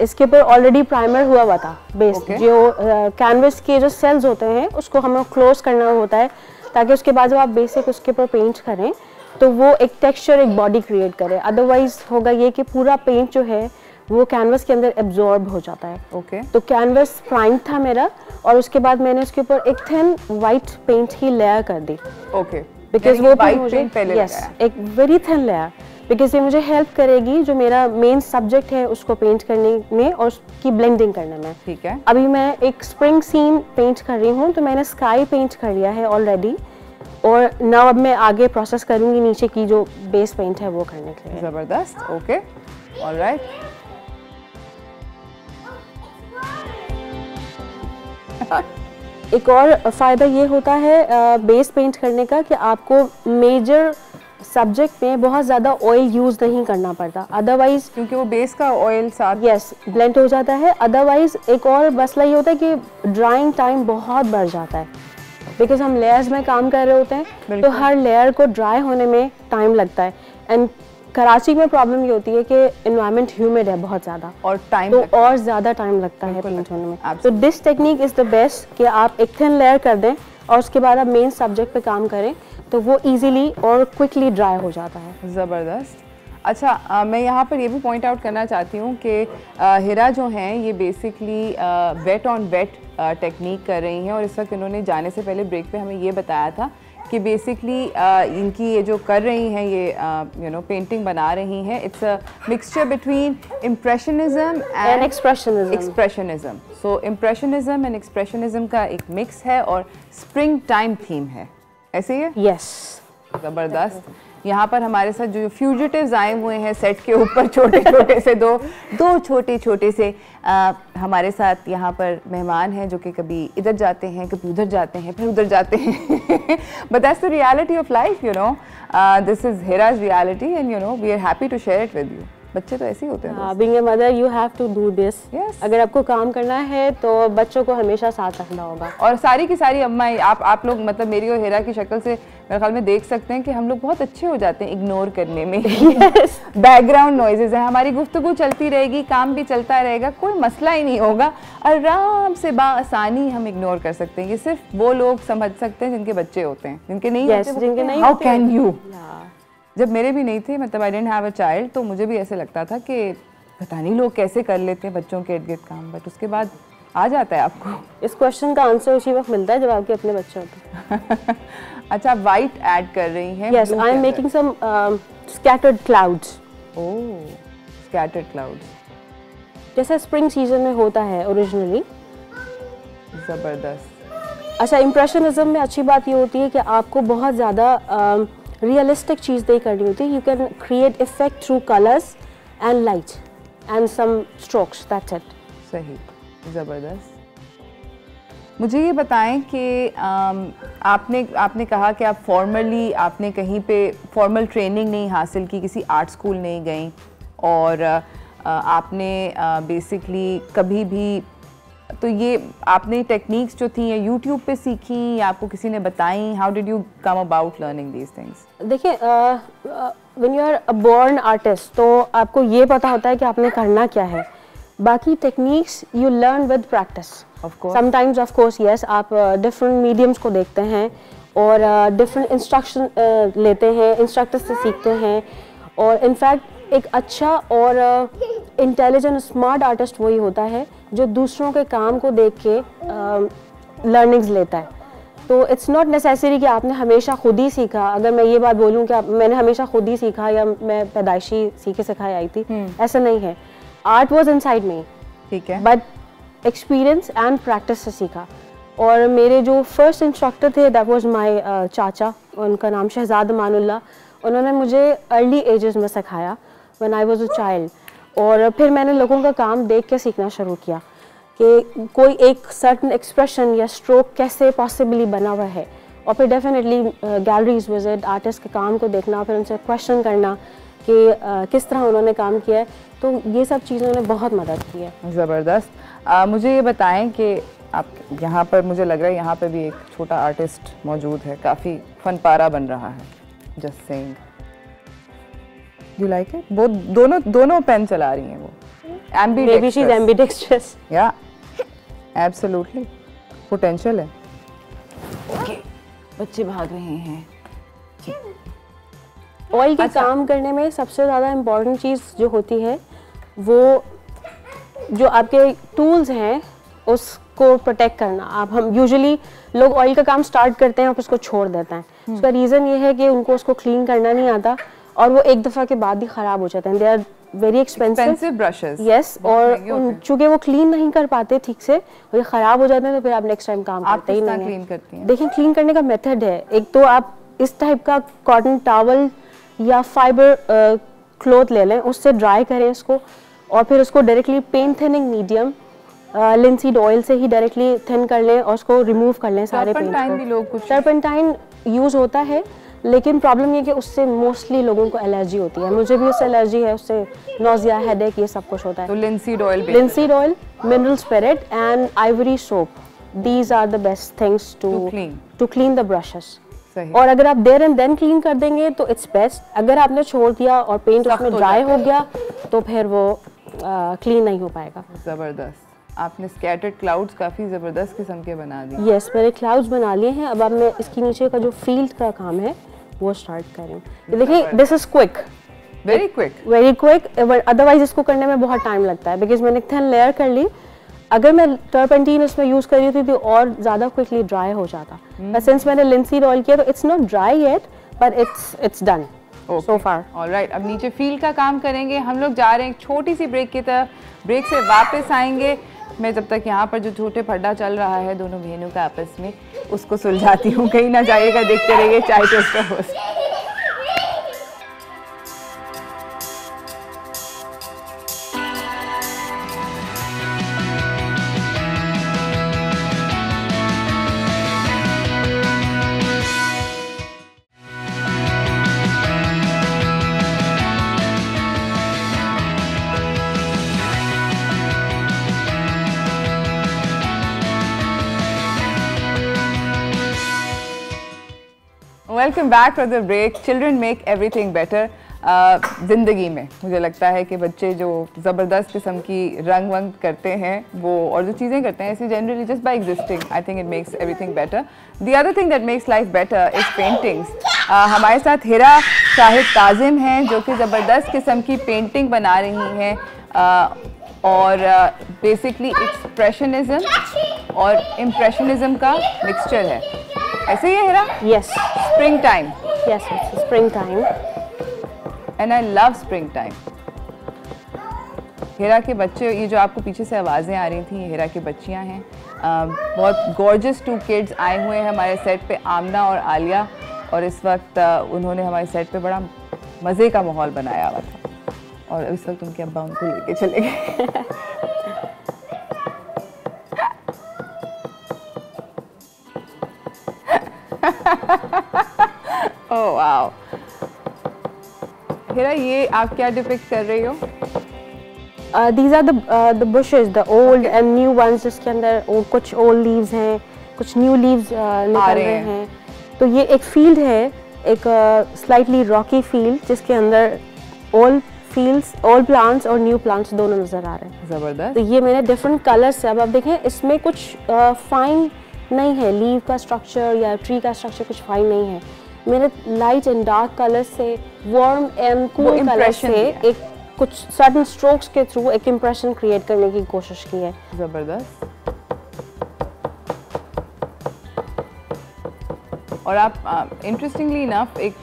इसके ऊपर ऑलरेडी प्राइमर हुआ था बेस। जो कैनवस के जो सेल्स होते हैं उसको हमें क्लोज करना होता है ताकि उसके बाद जब आप बेसिक उसके ऊपर पेंट करें तो वो एक टेक्सचर, एक बॉडी क्रिएट करे। अदरवाइज होगा ये कि पूरा पेंट जो है वो कैनवस के अंदर एब्जॉर्ब हो जाता है। ओके। तो कैनवस प्राइम था मेरा, और उसके बाद मैंने उसके ऊपर एक थिन वाइट पेंट की लेयर कर दी। ओके। बिकॉज वो वाइट पेंट पहले लगाया। एक वेरी थिन लेयर, बिकॉज ये मुझे हेल्प करेगी जो मेरा मेन सब्जेक्ट है उसको पेंट करने में और उसकी ब्लेंडिंग करने में। ठीक है। अभी मैं एक स्प्रिंग सीन पेंट कर रही हूँ, तो मैंने स्काई पेंट कर लिया है ऑलरेडी, और नाउ अब मैं आगे प्रोसेस करूँगी नीचे की जो बेस पेंट है वो करने के लिए। ज़बरदस्त। Okay, alright. एक और फ़ायदा ये होता है बेस पेंट करने का कि आपको मेजर सब्जेक्ट में बहुत ज़्यादा ऑयल यूज़ नहीं करना पड़ता। अदरवाइज क्योंकि वो बेस का ऑयल साथ ब्लेंड हो जाता है। अदरवाइज एक और मसला ये होता है कि ड्राइंग टाइम बहुत बढ़ जाता है, बिकॉज हम लेयर्स में काम कर रहे होते हैं, तो हर लेयर को ड्राई होने में टाइम लगता है। एंड कराची में प्रॉब्लम ये होती है कि एनवायरनमेंट ह्यूमिड है बहुत ज़्यादा, और टाइम तो और ज़्यादा टाइम लगता है पेंट होने में। तो this technique is the best कि आप एक थिन लेयर कर दें और उसके बाद आप मेन सब्जेक्ट पे काम करें तो वो इजीली और क्विकली ड्राई हो जाता है। ज़बरदस्त। अच्छा, मैं यहाँ पर ये भी पॉइंट आउट करना चाहती हूँ कि हिरा जो हैं ये basically wet on wet technique कर रही हैं, और इस वक्त इन्होंने जाने से पहले ब्रेक पे हमें ये बताया था कि बेसिकली इनकी ये जो कर रही हैं ये यू नो पेंटिंग बना रही हैं, it's a mixture between impressionism and expressionism. So impressionism and expressionism का एक मिक्स है और स्प्रिंग टाइम थीम है, ऐसे ही है? यस। ज़बरदस्त। यहाँ पर हमारे साथ जो फ्यूजिटिव्स आए हुए हैं सेट के ऊपर, छोटे छोटे से दो छोटे छोटे से हमारे साथ यहाँ पर मेहमान हैं जो कि कभी इधर जाते हैं, कभी उधर जाते हैं, फिर उधर जाते हैं। But that's the reality of life, you know. This is Hira's reality and you know we are happy to share it with you. बच्चे तो ऐसे ही होते हैं। Being a mother you have to do this. अगर आपको काम करना है तो बच्चों को हमेशा साथ रखना होगा। और सारी की सारी अम्मा आप लोग मतलब मेरी और हिरा की शक्ल से मेरे ख्याल में देख सकते हैं कि हम लोग बहुत अच्छे हो जाते हैं इग्नोर करने में। बैकग्राउंड नॉइजेज है, हमारी गुफ्तगू चलती रहेगी, काम भी चलता रहेगा, कोई मसला ही नहीं होगा, आराम से बाआसानी हम इग्नोर कर सकते हैं। ये सिर्फ वो लोग समझ सकते हैं जिनके बच्चे होते हैं, जिनके नहीं होते। How can you? जब मेरे भी नहीं थे, मतलब आई डिडंट हैव अ चाइल्ड, तो मुझे भी ऐसे लगता था कि पता नहीं लोग कैसे कर लेते हैं बच्चों के इर्द गिर्द काम। बट उसके बाद आ जाता है आपको? इस क्वेश्चन का आंसर उसी वक्त मिलता है जब आपके अपने बच्चे होते हैं। अच्छा, आप वाइट ऐड कर रही हैं? Yes, I am making some scattered clouds. Oh, scattered clouds, जैसे स्प्रिंग सीजन में होता है ओरिजिनली। ज़बरदस्त। अच्छा, इम्प्रेशनिज्म में अच्छी बात ये होती है कि आपको बहुत ज़्यादा रियलिस्टिक चीज़ नहीं करनी होती। You can create effect through colours and light and some strokes, that's it. सही, ज़बरदस्त। मुझे ये बताएं कि आपने कहा कि आप फॉर्मली आपने कहीं पे फॉर्मल ट्रेनिंग नहीं हासिल की, किसी आर्ट स्कूल नहीं गई, और आपने बेसिकली कभी भी, तो ये आपने टेक्निक्स जो थी ये यूट्यूब पे सीखी या आपको किसी ने बताई? How did you come about learning these things? देखिए, when you are a born artist तो आपको ये पता होता है कि आपने करना क्या है। बाकी techniques you learn with practice. Sometimes of course yes, आप डिफरेंट मीडियम्स को देखते हैं और डिफरेंट इंस्ट्रक्शन लेते हैं, इंस्ट्रक्टर से सीखते हैं। और इनफैक्ट एक अच्छा और इंटेलिजेंट स्मार्ट आर्टिस्ट वही होता है जो दूसरों के काम को देख के लर्निंग्स लेता है। तो इट्स नॉट नेसेसरी कि आपने हमेशा खुद ही सीखा। अगर मैं ये बात बोलूँ कि मैंने हमेशा खुद ही सीखा या मैं पैदाइशी सीखे सिखाई आई थी, ऐसा नहीं है। आर्ट वॉज इनसाइड मी, ठीक है, बट एक्सपीरियंस एंड प्रैक्टिस से सीखा। और मेरे जो फर्स्ट इंस्ट्रक्टर थे दैट वाज माय चाचा, उनका नाम शहजाद अमानुल्लाह। उन्होंने मुझे अर्ली एजेस में सिखाया when I was a child. और फिर मैंने लोगों का काम देख के सीखना शुरू किया कि कोई एक सर्टन एक्सप्रेशन या स्ट्रोक कैसे पॉसिबली बना हुआ है। और फिर डेफिनेटली गैलरीज विजिट, आर्टिस्ट के काम को देखना, फिर उनसे क्वेश्चन करना कि किस तरह उन्होंने काम किया है। तो ये सब चीज़ों ने बहुत मदद की है। ज़बरदस्त। मुझे ये बताएं कि आप यहाँ पर, मुझे लग रहा है यहाँ पर भी एक छोटा आर्टिस्ट मौजूद है, काफ़ी फनपारा बन रहा है। Just saying, you like it? वो दोनों पेन चला रही हैं, वो एम्बीडेक्स्ट्रस। या एब्सोल्युटली, पोटेंशियल है। ओके, बच्चे भाग रहे हैं। ऑयल के काम करने में सबसे ज़्यादा इम्पॉर्टेंट चीज़ जो होती है वो जो आपके टूल्स हैं उसको प्रोटेक्ट करना। हम यूजुअली लोग ऑयल का काम स्टार्ट करते हैं और उसको छोड़ देते हैं। उसका रीज़न ये है कि उनको उसको क्लीन करना नहीं आता और वो एक दफ़ा के बाद ही ख़राब हो जाते हैं। They are very expensive brushes. Yes, और चूँकि वो क्लीन नहीं कर पाते ठीक से, वो ख़राब हो जाते हैं, तो फिर आप नेक्स्ट टाइम काम करते ही नहीं हैं। देखिए, क्लीन करने का मेथड है। एक तो आप इस टाइप का कॉटन टॉवल या फाइबर क्लॉथ ले लें, उससे ड्राई करें इसको, और फिर उसको directly paint thinning medium linseed oil से ही डायरेक्टली थिन कर लें और उसको रिमूव कर लें सारे पेंट को। टर्पेंटाइन यूज़ होता है, लेकिन प्रॉब्लम ये कि उससे मोस्टली लोगों को एलर्जी होती है। मुझे भी उससे एलर्जी है, उससे नोजिया, हेडेक, ये सब कुछ होता है। तो linseed oil, mineral spirit and ivory soap, these are the best things to clean the brushes. और अगर आप देयर एंड देन क्लीन कर देंगे तो इट्स बेस्ट। अगर आपने छोड़ दिया और पेंट उसमें ड्राई हो गया तो फिर वो क्लीन नहीं हो पाएगा। ज़बरदस्त। आपने स्कैटर्ड क्लाउड्स काफ़ी ज़बरदस्त किस्म के बना दिए। यस, मैंने क्लाउड्स बना लिए हैं। अब मैं इसके नीचे का जो फील्ड का काम है वो स्टार्ट कर रही हूँ। देखिए, this is quick, very quick, otherwise इसको करने में बहुत टाइम लगता है। बिकॉज मैंने थिन लेयर कर ली। अगर मैं टर्पेंटीन इसमें यूज़ कर रही थी तो और ज़्यादा क्विकली ड्राई हो जाता। बट सिंस मैंने लिंसीड ऑयल किया तो it's not dry yet, but it's done so far. Alright, अब नीचे फील्ड का काम करेंगे। हम लोग जा रहे हैं एक छोटी सी ब्रेक की तरफ। ब्रेक से वापस आएंगे। मैं जब तक यहाँ पर जो छोटे फड्डा चल रहा है दोनों बहनों का आपस में, उसको सुलझाती हूँ। कहीं ना जाइएगा, देखते रहिए चाय toaster host. Welcome back from the break. Children make everything better. ज़िंदगी में मुझे लगता है कि बच्चे जो ज़बरदस्त किस्म की रंग वंग करते हैं वो, और जो चीज़ें करते हैं ऐसे generally just by existing, I think it makes everything better. The other thing that makes life better is paintings. हमारे साथ हिरा शाहिद काजिम हैं जो कि ज़बरदस्त किस्म की पेंटिंग बना रही हैं। और बेसिकली एक्सप्रेशनिज्म और इम्प्रेशनिज्म का मिक्सचर है, ऐसे ही है Hira? Yes, spring time. Yes, spring time and I love spring time. Hira के बच्चे, ये जो आपको पीछे से आवाज़ें आ रही थी, ये हिरा की बच्चियां हैं। बहुत गॉर्जियस 2 किड्स आए हुए हैं हमारे सेट पे, आमना और आलिया, और इस वक्त उन्होंने हमारे सेट पे बड़ा मज़े का माहौल बनाया हुआ था, और इस वक्त उनके अब्बा उनको लेके चले गए। Oh wow. हिरा, ये आप क्या डिपिक्ट कर रही हो? These are the bushes, the old and new ones, जिसके अंदर कुछ old leaves हैं, कुछ new leaves निकल रहे हैं। तो ये एक field है, एक slightly rocky field, जिसके अंदर old plants और new plants दोनों नजर आ रहे हैं। जबरदस्त। तो ये मैंने different colors से, अब आप देखें इसमें कुछ fine नहीं है, leaf का structure या tree का structure कुछ fine नहीं है। मैंने light and dark colors से, warm and cool colors से एक कुछ सर्टन स्ट्रोक्स के थ्रू एक इम्प्रेशन क्रिएट करने की कोशिश की है। जबरदस्त। और आप इंटरेस्टिंगली इनफ एक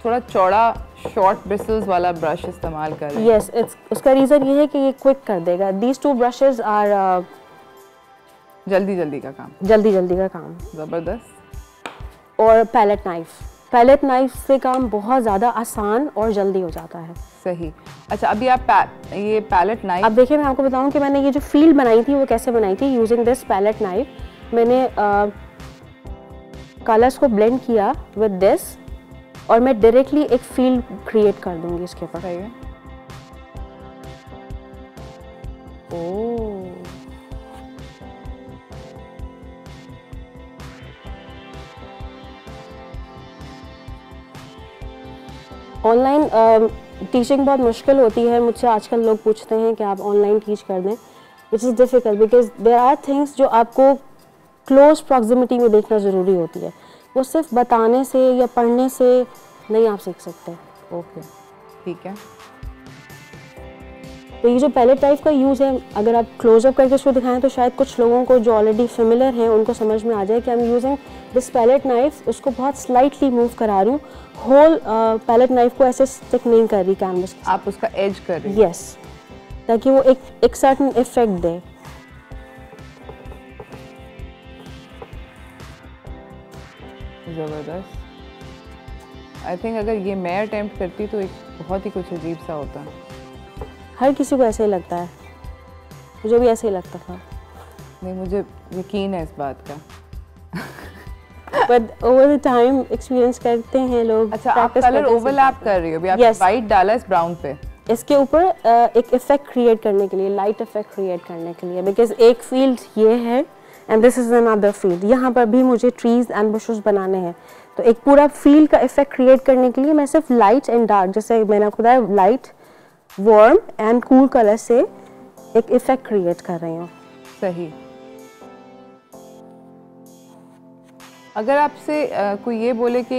थोड़ा चौड़ा शॉर्ट ब्रिसल्स वाला ब्रश इस्तेमाल कर रहे हैं। यस, उसका रीज़न ये है कि ये क्विक कर देगा। दीज 2 ब्रशेस आर जल्दी जल्दी का काम। जल्दी का काम। जबरदस्त। और पैलेट नाइफ से काम बहुत ज़्यादा आसान और जल्दी हो जाता है। सही। अच्छा, अभी आप ये पैलेट नाइफ, अब देखिए मैं आपको बताऊं कि मैंने ये जो फील्ड बनाई थी वो कैसे बनाई थी। यूजिंग दिस पैलेट नाइफ मैंने कलर्स को ब्लेंड किया विद दिस, और मैं डायरेक्टली एक फील्ड क्रिएट कर दूंगी इसके ऊपर। सही है। ओह, ऑनलाइन टीचिंग बहुत मुश्किल होती है। मुझसे आजकल लोग पूछते हैं कि आप ऑनलाइन टीच कर दें, which is difficult because there are things जो आपको क्लोज प्रॉक्सिमिटी में देखना ज़रूरी होती है। वो सिर्फ बताने से या पढ़ने से नहीं आप सीख सकते। ओके, ठीक है। तो ये जो पैलेट नाइफ का यूज़ है, अगर आप क्लोजअप करके इसको दिखाएं तो शायद कुछ लोगों को जो ऑलरेडी फेमिलियर हैं उनको समझ में आ जाए कि I am using this palette knife. उसको बहुत स्लाइटली मूव करा रही हूँ, होल पैलेट नाइफ को ऐसे स्टिक नहीं कर रही कैनवस। आप उसका एज कर रही हैं। यस, ताकि वो एक सर्टेन इफेक्ट दे। ज़बरदस्त। आई थिंक अगर ये मैं अटेम्प्ट करती तो एक बहुत ही कुछ अजीब सा होता। हर किसी को ऐसे ही लगता है, मुझे भी ऐसे ही लगता था। नहीं, मुझे यकीन है इस बात का। But over the time experience करते हैं लोग। अच्छा, आप कलर ओवरलैप कर रही हो अभी? आपने वाइट डाला इस ब्राउन पे, इसके ऊपर एक इफेक्ट क्रिएट करने के लिए, लाइट इफेक्ट क्रिएट करने के लिए, बिकॉज एक फील्ड ये है and this is another field. यहाँ पर भी मुझे ट्रीज एंड बुशेस बनाने हैं, तो एक पूरा फील्ड का इफेक्ट क्रिएट करने के लिए मैं सिर्फ लाइट एंड डार्क, जैसे मैंने आपको बताया, light, warm and cool colour से एक इफेक्ट क्रिएट कर रही हूँ। सही। अगर आपसे कोई ये बोले कि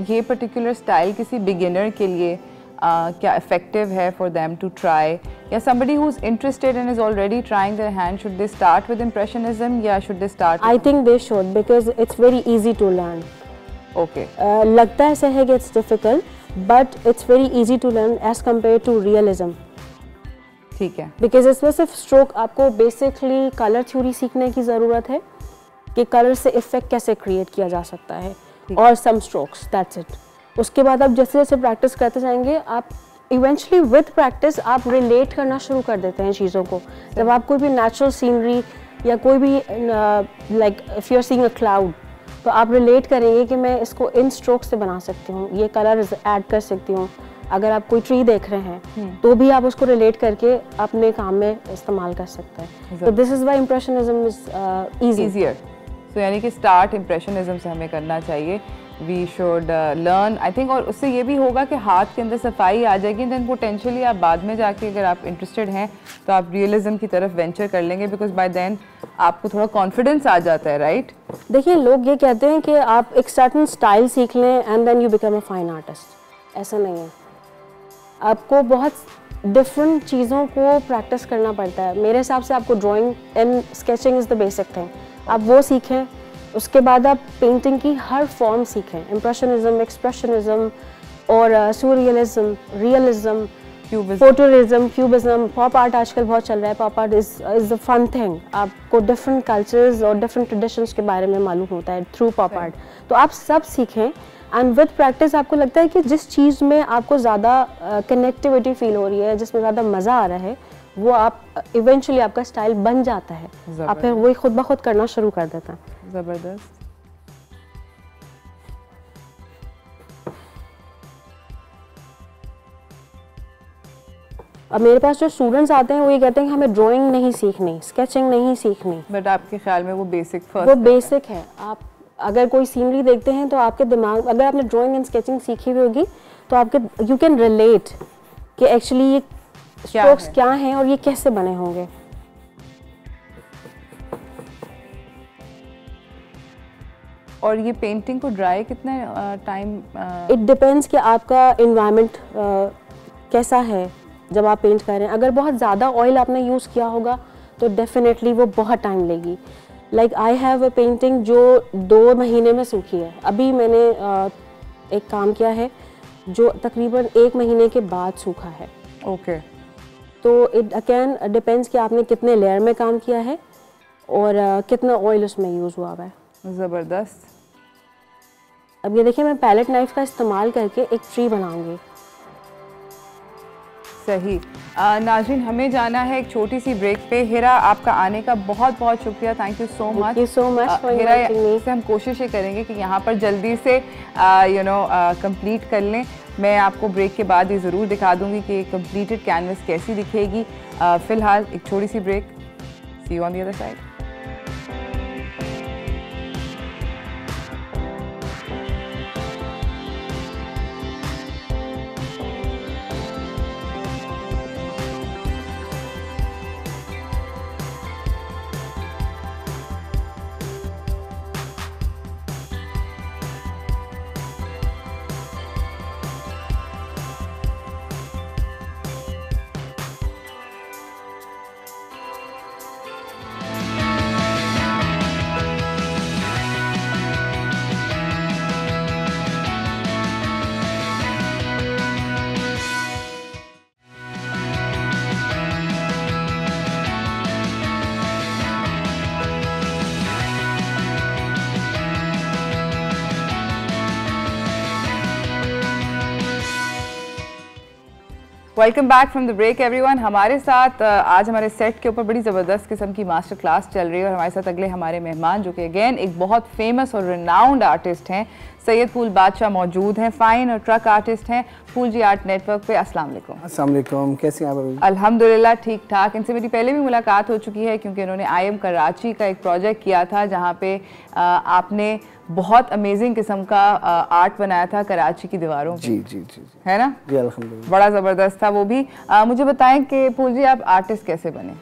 ये पर्टिकुलर स्टाइल किसी बिगिनर के लिए क्या इफेक्टिव है फॉर देम टू ट्राई, या somebody who's interested and is already trying their hand, should they start with impressionism या should they start? I think they should because it's very easy to learn. Okay. लगता ऐसे है कि it's difficult, but it's very easy to learn as compared to realism. ठीक है। Because इसमें सिर्फ stroke, आपको बेसिकली कलर थ्योरी सीखने की ज़रूरत है कि कलर से इफेक्ट कैसे क्रिएट किया जा सकता है, और सम स्ट्रोक्स, दैट्स इट। उसके बाद आप जैसे जैसे प्रैक्टिस करते जाएंगे, आप इवेंचुअली विद प्रैक्टिस आप रिलेट करना शुरू कर देते हैं चीज़ों को। जब आप कोई भी नेचुरल सीनरी या कोई भी like if you are seeing a cloud, तो आप रिलेट करेंगे कि मैं इसको इन स्ट्रोक्स से बना सकती हूँ, ये कलर ऐड कर सकती हूँ। अगर आप कोई ट्री देख रहे हैं तो भी आप उसको रिलेट करके अपने काम में इस्तेमाल कर सकते हैं। तो this is why impressionism is easier. So यानी कि स्टार्ट इम्प्रेशनिज्म से हमें करना चाहिए। We should learn, I think, और उससे ये भी होगा कि हाथ के अंदर सफाई आ जाएगी, देन पोटेंशियली आप बाद में जाके अगर आप इंटरेस्टेड हैं तो आप रियलिज्म की तरफ वेंचर कर लेंगे, बिकॉज बाय देन आपको थोड़ा कॉन्फिडेंस आ जाता है, राइट? देखिए, लोग ये कहते हैं कि आप एक सर्टन स्टाइल सीख लें and then you become a fine artist. ऐसा नहीं है। आपको बहुत डिफरेंट चीज़ों को प्रैक्टिस करना पड़ता है। मेरे हिसाब से आपको drawing and sketching is the basic thing, आप वो सीखें, उसके बाद आप पेंटिंग की हर फॉर्म सीखें, इम्प्रेशनिज्म, एक्सप्रेशनिज्म और surrealism, realism, photorealism, cubism, pop art आजकल बहुत चल रहा है। Pop art is a fun thing, आपको डिफरेंट कल्चर्स और डिफरेंट ट्रेडिशंस के बारे में मालूम होता है थ्रू पॉप आर्ट। तो आप सब सीखें एंड विद प्रैक्टिस आपको लगता है कि जिस चीज़ में आपको ज़्यादा कनेक्टिविटी फील हो रही है, जिसमें ज़्यादा मज़ा आ रहा है, वो आप इवेंचुअली आपका स्टाइल बन जाता है, आप फिर वही खुद ब खुद करना शुरू कर देते हैं। ज़बरदस्त। अब मेरे पास जो स्टूडेंट्स आते हैं वो ये कहते हैं कि हमें ड्राइंग नहीं सीखनी, स्केचिंग नहीं सीखनी, बट आपके ख्याल में वो बेसिक वो बेसिक है। आप अगर कोई सीनरी देखते हैं तो आपके दिमाग, अगर आपने ड्राइंग एंड स्केचिंग सीखी हुई होगी तो आपके यू कैन रिलेट कि एक्चुअली ये स्ट्रोक्स क्या हैं और ये कैसे बने होंगे। और ये पेंटिंग को ड्राई कितना टाइम? इट डिपेंड्स कि आपका इन्वायरमेंट कैसा है जब आप पेंट कर रहे हैं। अगर बहुत ज़्यादा ऑयल आपने यूज़ किया होगा तो डेफिनेटली वो बहुत टाइम लेगी। Like I have a painting जो 2 महीने में सूखी है। अभी मैंने एक काम किया है जो तकरीबन 1 महीने के बाद सूखा है। ओके। तो इट अगेन डिपेंड्स कि आपने कितने लेयर में काम किया है और कितना ऑयल उसमें यूज़ हुआ है। ज़बरदस्त। अब ये देखिए, मैं पैलेट नाइफ का इस्तेमाल करके एक ट्री बनाऊंगी। सही। नाज़रीन, हमें जाना है एक छोटी सी ब्रेक पे। हिरा, आपका आने का बहुत बहुत शुक्रिया, thank you so much. Thank you so much for Hira, inviting me. से हम कोशिश ये करेंगे कि यहाँ पर जल्दी से कंप्लीट कर लें। मैं आपको ब्रेक के बाद ये ज़रूर दिखा दूँगी कि कंप्लीटेड कैनवस कैसी दिखेगी। फ़िलहाल एक छोटी सी break. See you on the other side. Welcome back from the break everyone. हमारे साथ आज हमारे सेट के ऊपर बड़ी ज़बरदस्त किस्म की मास्टर क्लास चल रही है और हमारे साथ अगले हमारे मेहमान जो कि अगेन एक बहुत फेमस और रिनाउंड आर्टिस्ट हैं, सैयद फूल बादशाह मौजूद हैं, फाइन और ट्रक आर्टिस्ट हैं, फूल जी आर्ट नेटवर्क पे। अस्सलाम वालेकुम। अस्सलाम वालेकुम, कैसी हैं आप? अल्हम्दुलिल्लाह ठीक ठाक। इनसे मेरी पहले भी मुलाकात हो चुकी है क्योंकि इन्होंने IM कराची का एक प्रोजेक्ट किया था जहाँ पे आपने बहुत अमेजिंग किस्म का आर्ट बनाया था कराची की दीवारों पे। जी जी जी, है ना? जी अल्हम्दुलिल्लाह, बड़ा ज़बरदस्त था वो भी। मुझे बताएं कि फूल जी आप आर्टिस्ट कैसे बने?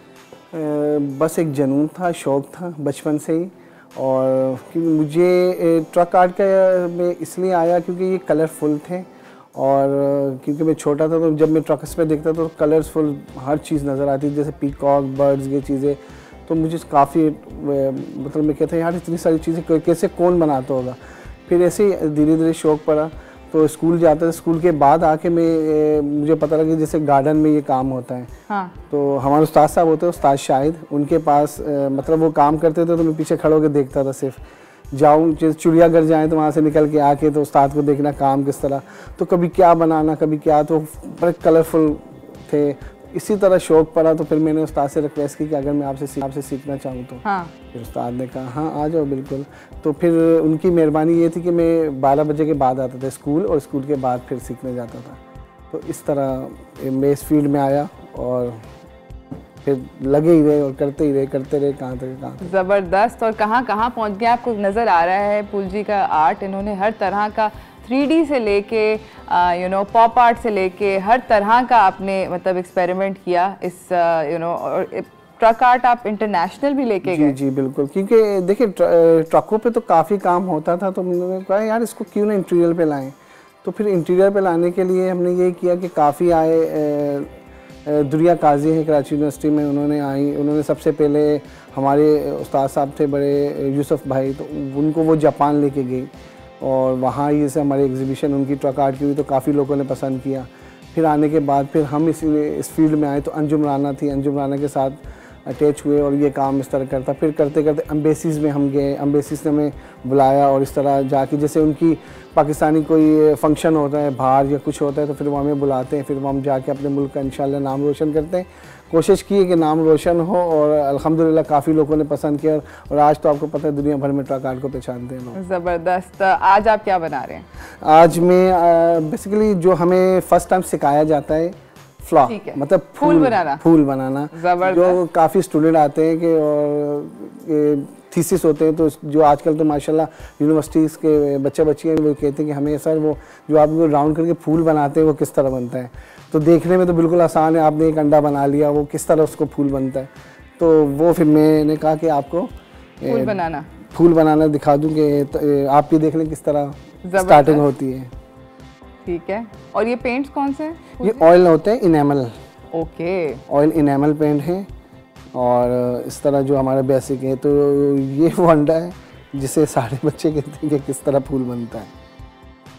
बस एक जुनून था, शौक़ था बचपन से ही। और क्योंकि मुझे ट्रक आर्ट का में इसलिए आया क्योंकि ये कलरफुल थे और क्योंकि मैं छोटा था तो जब मैं ट्रक्स पे देखता तो कलरफुल हर चीज़ नज़र आती, जैसे पीकॉक, बर्ड्स, ये चीज़ें। तो मुझे काफ़ी मतलब मैं कहता यार इतनी सारी चीज़ें कैसे कौन बनाता होगा। फिर ऐसे ही धीरे धीरे शौक़ पड़ा तो स्कूल जाता था। स्कूल के बाद आके मुझे पता लगा जैसे गार्डन में ये काम होता है। हाँ। तो हमारे उस्ताद साहब होते हैं, उस्ताद शाहिद, उनके पास मतलब वो काम करते थे तो मैं पीछे खड़े होकर देखता था। सिर्फ जाऊँ चिड़ियाघर जाएँ तो वहाँ से निकल के आके तो उस्ताद को देखना काम किस तरह, तो कभी क्या बनाना कभी क्या, तो बड़े कलरफुल थे। इसी तरह शौक़ पड़ा तो फिर मैंने उस्ताद से रिक्वेस्ट की कि अगर मैं आपसे सीखना चाहूँ तो। हाँ। फिर उस्ताद ने कहा हाँ आ जाओ बिल्कुल। तो फिर उनकी मेहरबानी ये थी कि मैं 12 बजे के बाद आता था स्कूल और स्कूल के बाद फिर सीखने जाता था। तो इस तरह मैं इस फील्ड में आया और फिर लगे ही रहे और करते रहे कहाँ तक। ज़बरदस्त। और कहाँ पहुँच गया आपको नज़र आ रहा है फूल जी का आर्ट। इन्होंने हर तरह का 3D से लेके पॉप आर्ट से लेके हर तरह का आपने मतलब एक्सपेरिमेंट किया इस और ट्रक आर्ट आप इंटरनेशनल भी लेके गए। जी बिल्कुल, क्योंकि देखिए ट्रकों पे तो काफ़ी काम होता था तो मैंने कहा यार इसको क्यों ना इंटीरियर पे लाएं। तो फिर इंटीरियर पे लाने के लिए हमने ये किया कि काफ़ी आए दुरिया काजी हैं कराची यूनिवर्सिटी में, उन्होंने सबसे पहले हमारे उस्ताद साहब थे बड़े यूसुफ भाई, तो उनको वो जापान लेके गई और वहाँ ये से हमारी एग्जीबिशन उनकी ट्रक आर्ट की हुई तो काफ़ी लोगों ने पसंद किया। फिर आने के बाद फिर हम इस फील्ड में आए तो अंजुम राना थी, अंजुम राना के साथ अटैच हुए और ये काम इस तरह करता। फिर करते करते एम्बेसीज़ में हम गए, एम्बेसीज़ ने हमें बुलाया और इस तरह जाके जैसे उनकी पाकिस्तानी कोई फंक्शन होता है बाहर या कुछ होता है तो फिर वो हमें बुलाते हैं, फिर वो हम जाके अपने मुल्क का इंशाल्लाह नाम रोशन करते हैं। कोशिश की है कि नाम रोशन हो और अल्हम्दुलिल्लाह काफ़ी लोगों ने पसंद किया और आज तो आपको पता है दुनिया भर में ट्रक आर्ट को पहचानते हैं लोग। ज़बरदस्त। आज आप क्या बना रहे हैं? आज मैं बेसिकली जो हमें फर्स्ट टाइम सिखाया जाता है फ्लावर, मतलब फूल बनाना जो काफ़ी स्टूडेंट आते हैं कि और थीसिस होते हैं तो जो आजकल तो माशाल्लाह यूनिवर्सिटीज़ के बच्चे बच्चियाँ वो कहते हैं कि हमें सर वो जो आप राउंड करके फूल बनाते हैं वो किस तरह बनता है। तो देखने में तो बिल्कुल आसान है, आपने एक अंडा बना लिया, वो किस तरह उसको फूल बनता है। तो वो फिर मैंने कहा कि आपको फूल बनाना दिखा दूँ कि आप भी देख लें किस तरह स्टार्टिंग होती है। ठीक है। और ये पेंट्स कौन से हैं? ये ऑयल होते हैं enamel. Okay. Oil enamel paint है और इस तरह जो हमारा बेसिक है। तो ये वो अंडा है जिसे सारे बच्चे कहते हैं कि किस तरह फूल बनता है।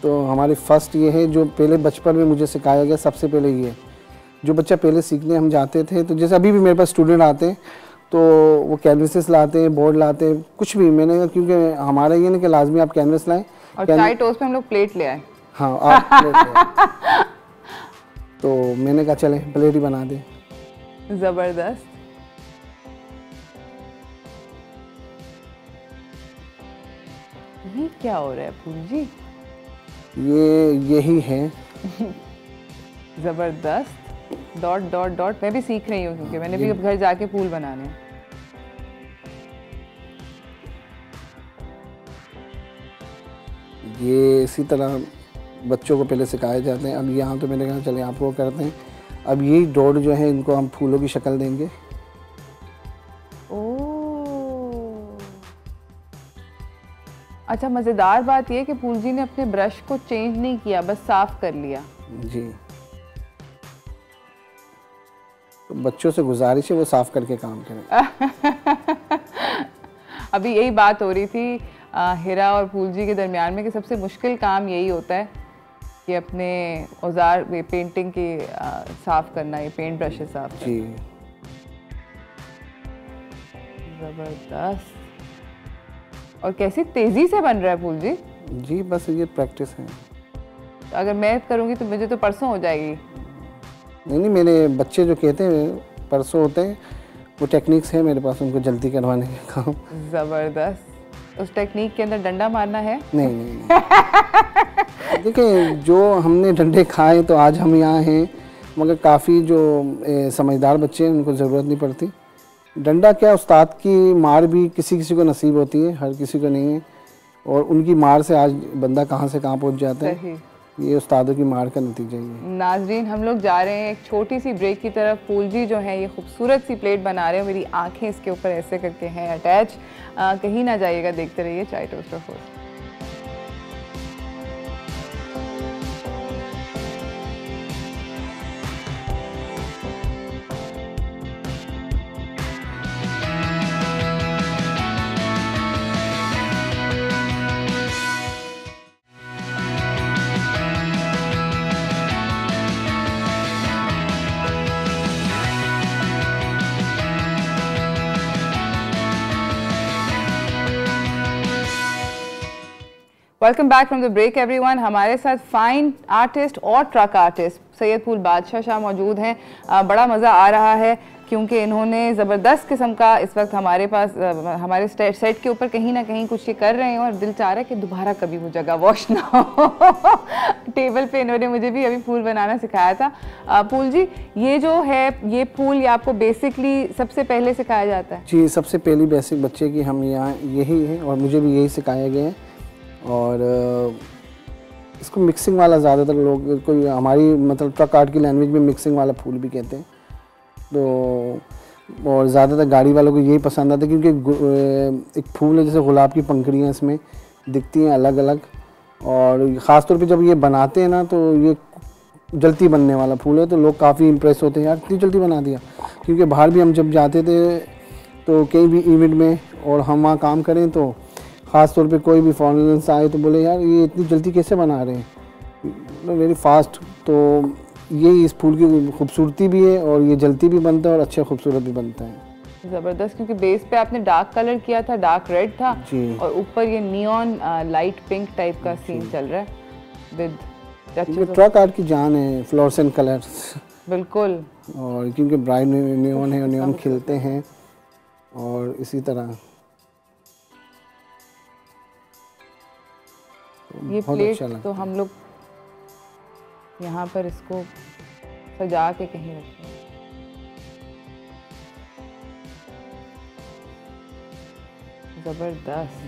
तो हमारे फर्स्ट ये है जो पहले बचपन में मुझे सिखाया गया, सबसे पहले ये जो बच्चा पहले सीखने हम जाते थे तो जैसे अभी भी मेरे पास स्टूडेंट आते हैं तो वो कैनवसेस लाते हैं, बोर्ड लाते हैं, कुछ भी। मैंने कहा क्योंकि हमारा ये नहीं कि लाजमी आप कैनवस लाएं और चाय टोस्ट पे हम लोग प्लेट ले आए। हाँ आप प्लेट ले तो मैंने कहा चले प्लेट ही बना दे। जबरदस्त। ये क्या हो रहा है फूल जी? ये यही है। जबरदस्त। डॉट डॉट डॉट मैं भी सीख रही हूँ क्योंकि मैंने भी अब घर जाके फूल बनाने हैं। ये इसी तरह बच्चों को पहले सिखाए जाते हैं। अब यहाँ तो मैंने कहा चले आप वो करते हैं। अब यही डॉट जो है इनको हम फूलों की शक्ल देंगे। अच्छा, मज़ेदार बात ये कि फूल जी ने अपने ब्रश को चेंज नहीं किया, बस साफ कर लिया। जी, तो बच्चों से गुजारिश है वो साफ करके काम करें। अभी यही बात हो रही थी हिरा और फूल जी के दरमियान में कि सबसे मुश्किल काम यही होता है कि अपने औजार पेंटिंग की साफ करना, ये पेंट ब्रशेस साफ करना। जी जबरदस्त। और कैसी तेजी से बन रहा है फूल जी? जी बस ये प्रैक्टिस है। अगर मैं करूँगी तो मुझे तो परसों हो जाएगी। नहीं, मेरे बच्चे जो कहते हैं परसों होते हैं, वो टेक्निक्स है मेरे पास उनको जल्दी करवाने का काम। ज़बरदस्त। उस टेक्निक के अंदर डंडा मारना है? नहीं। देखिए जो हमने डंडे खाए तो आज हम यहाँ हैं, मगर काफ़ी जो समझदार बच्चे हैं उनको ज़रूरत नहीं पड़ती। डंडा क्या, उस्ताद की मार भी किसी किसी को नसीब होती है, हर किसी को नहीं है। और उनकी मार से आज बंदा कहाँ से कहाँ पहुँच जाता है, ये उस्तादों की मार का नतीजा ही है। नाज़रीन, हम लोग जा रहे हैं एक छोटी सी ब्रेक की तरफ। फूल जी जो है ये खूबसूरत सी प्लेट बना रहे हैं, मेरी आंखें इसके ऊपर ऐसे करके हैं अटैच। कहीं ना जाइएगा, देखते रहिए चाय toast of host. Welcome back from the break everyone. हमारे साथ फाइन आर्टिस्ट और ट्रक आर्टिस्ट सैयद फूल बादशाह शाह मौजूद हैं। बड़ा मज़ा आ रहा है क्योंकि इन्होंने ज़बरदस्त किस्म का इस वक्त हमारे पास हमारे सेट के ऊपर कहीं ना कहीं कुछ ये कर रहे हैं और दिल चाह रहा है कि दोबारा कभी वो जगह वॉश ना हो। टेबल पे इन्होंने मुझे भी अभी फूल बनाना सिखाया था। फूल जी, ये जो है ये फूल ये आपको बेसिकली सबसे पहले सिखाया जाता है? जी, सबसे पहली बेसिक बच्चे की हम यहाँ यही है और मुझे भी यही सिखाया गया है। और इसको मिक्सिंग वाला ज़्यादातर लोग, कोई हमारी मतलब ट्रक आर्ट की लैंग्वेज में मिक्सिंग वाला फूल भी कहते हैं। तो और ज़्यादातर गाड़ी वालों को यही पसंद आता है क्योंकि एक फूल है जैसे गुलाब की पंखुड़ियाँ इसमें दिखती हैं अलग अलग। और ख़ास तौर पे जब ये बनाते हैं ना तो ये जल्दी बनने वाला फूल है, तो लोग काफ़ी इम्प्रेस होते हैं, यार इतनी जल्दी बना दिया। क्योंकि बाहर भी हम जब जाते थे तो कहीं भी इवेंट में और हम वहाँ काम करें तो ख़ास तौर पे कोई भी फॉरेनर्स आए तो बोले यार ये इतनी जल्दी कैसे बना रहे हैं, वेरी फास्ट। तो ये इस फूल की खूबसूरती भी है और ये जल्दी भी बनता है और अच्छा खूबसूरत भी बनता है। ज़बरदस्त, क्योंकि बेस पे आपने डार्क कलर किया था, डार्क रेड था जी। और ऊपर ये नियॉन लाइट पिंक टाइप का सीन चल रहा है विद ट्रक आर्ट की जान है, फ्लोरेसेंट कलर्स। बिल्कुल। और क्योंकि ब्राइट नियॉन है और नियॉन खिलते हैं और इसी तरह ये प्लेट अच्छा तो हम लोग यहाँ पर इसको सजा के कहीं रखते हैं। जबरदस्त।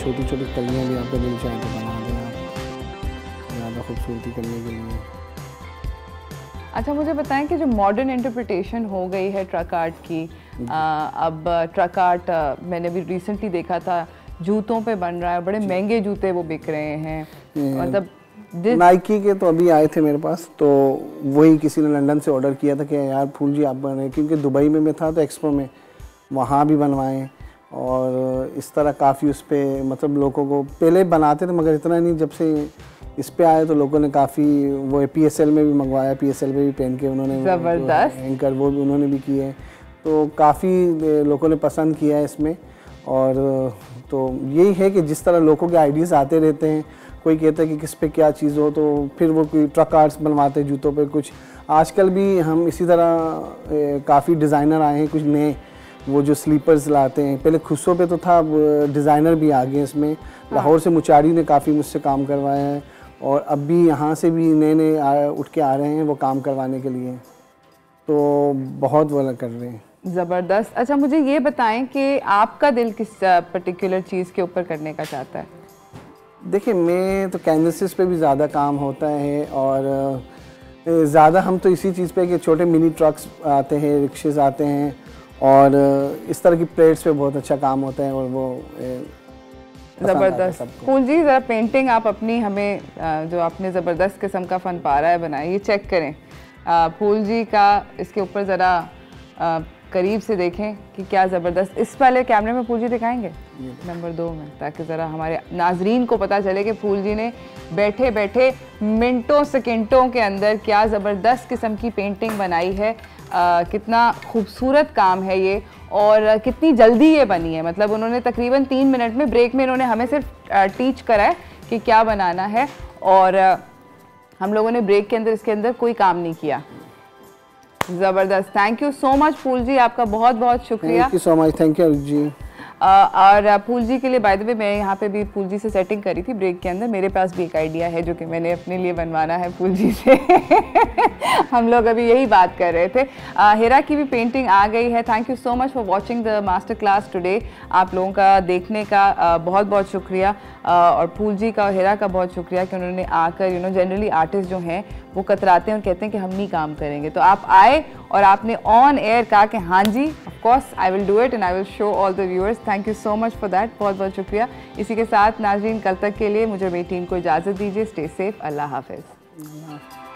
छोटी छोटी कलियाँ भी आपका दिल चाहे तो बना दें आप, ज़्यादा खूबसूरती करने के लिए। अच्छा, मुझे बताएं कि जो मॉडर्न इंटरप्रिटेशन हो गई है ट्रक आर्ट की, अब ट्रक आर्ट मैंने भी रिसेंटली देखा था जूतों पे बन रहा है, बड़े महंगे जूते वो बिक रहे हैं। मतलब नाइकी के तो अभी आए थे मेरे पास, तो वही किसी ने लंदन से ऑर्डर किया था कि यार फूल जी आप बने, क्योंकि दुबई में मैं था तो एक्सपो में वहाँ भी बनवाएं और इस तरह काफ़ी उस पर मतलब लोगों को पहले बनाते थे मगर इतना नहीं, जब से इस पे आए तो लोगों ने काफ़ी वो PSL में भी मंगवाया, PSL में भी पहन के उन्होंने ज़बरदस्त एंकर वो भी उन्होंने भी किए, तो काफ़ी लोगों ने पसंद किया है इसमें। और तो यही है कि जिस तरह लोगों के आइडियाज़ आते रहते हैं, कोई कहता है कि किस पे क्या चीज़ हो तो फिर वो कोई ट्रक आर्ट्स बनवाते हैं जूतों पे कुछ। आजकल भी हम इसी तरह काफ़ी डिज़ाइनर आए हैं कुछ नए, वो जो स्लीपर्स लाते हैं, पहले खुशों पे तो था, अब डिज़ाइनर भी आ गए इसमें। लाहौर से मुचारी ने काफ़ी मुझसे काम करवाया है और अब भी यहाँ से भी नए नए उठ के आ रहे हैं वो काम करवाने के लिए, तो बहुत वाला कर रहे हैं। ज़बरदस्त। अच्छा, मुझे ये बताएं कि आपका दिल किस पर्टिकुलर चीज़ के ऊपर करने का चाहता है? देखिए, मैं तो कैनवसेस पे भी ज़्यादा काम होता है और ज़्यादा हम तो इसी चीज़ पे कि छोटे मिनी ट्रक्स आते हैं, रिक्शेज आते हैं और इस तरह की प्लेट्स पे बहुत अच्छा काम होता है और वो ज़बरदस्त। फूल जी, ज़रा पेंटिंग आप अपनी हमें जो आपने ज़बरदस्त किस्म का फन पारा है बनाया, ये चेक करें फूल जी का, इसके ऊपर ज़रा करीब से देखें कि क्या ज़बरदस्त। इस वाले कैमरे में फूल जी दिखाएंगे नंबर 2 में, ताकि ज़रा हमारे नाजरीन को पता चले कि फूल जी ने बैठे बैठे मिनटों सेकंडों के अंदर क्या ज़बरदस्त किस्म की पेंटिंग बनाई है। कितना खूबसूरत काम है ये और कितनी जल्दी ये बनी है। मतलब उन्होंने तकरीबन 3 मिनट में, ब्रेक में इन्होंने हमें सिर्फ टीच करा है कि क्या बनाना है और हम लोगों ने ब्रेक के अंदर इसके अंदर कोई काम नहीं किया। ज़बरदस्त। Thank you so much Phool ji, आपका बहुत बहुत शुक्रिया। Thank you so much. Thank you ji. और फूल जी के लिए बाय द वे मैं यहाँ पे भी फूल जी से सेटिंग करी थी ब्रेक के अंदर। मेरे पास भी एक आइडिया है जो कि मैंने अपने लिए बनवाना है फूल जी से हम लोग अभी यही बात कर रहे थे। हेरा की भी पेंटिंग आ गई है। Thank you so much for watching the master class today. आप लोगों का देखने का बहुत बहुत शुक्रिया और फूल जी का और हेरा का बहुत शुक्रिया कि उन्होंने आकर जनरली आर्टिस्ट जो हैं वो कतराते हैं और कहते हैं कि हम नहीं काम करेंगे, तो आप आए और आपने ऑन एयर कहा कि हाँ जी of course I will do it and I will show all the viewers. Thank you so much for that, बहुत बहुत शुक्रिया। इसी के साथ नाज़रीन, कल तक के लिए मुझे मेरी टीम को इजाज़त दीजिए। स्टे सेफ, अल्लाह हाफिज़।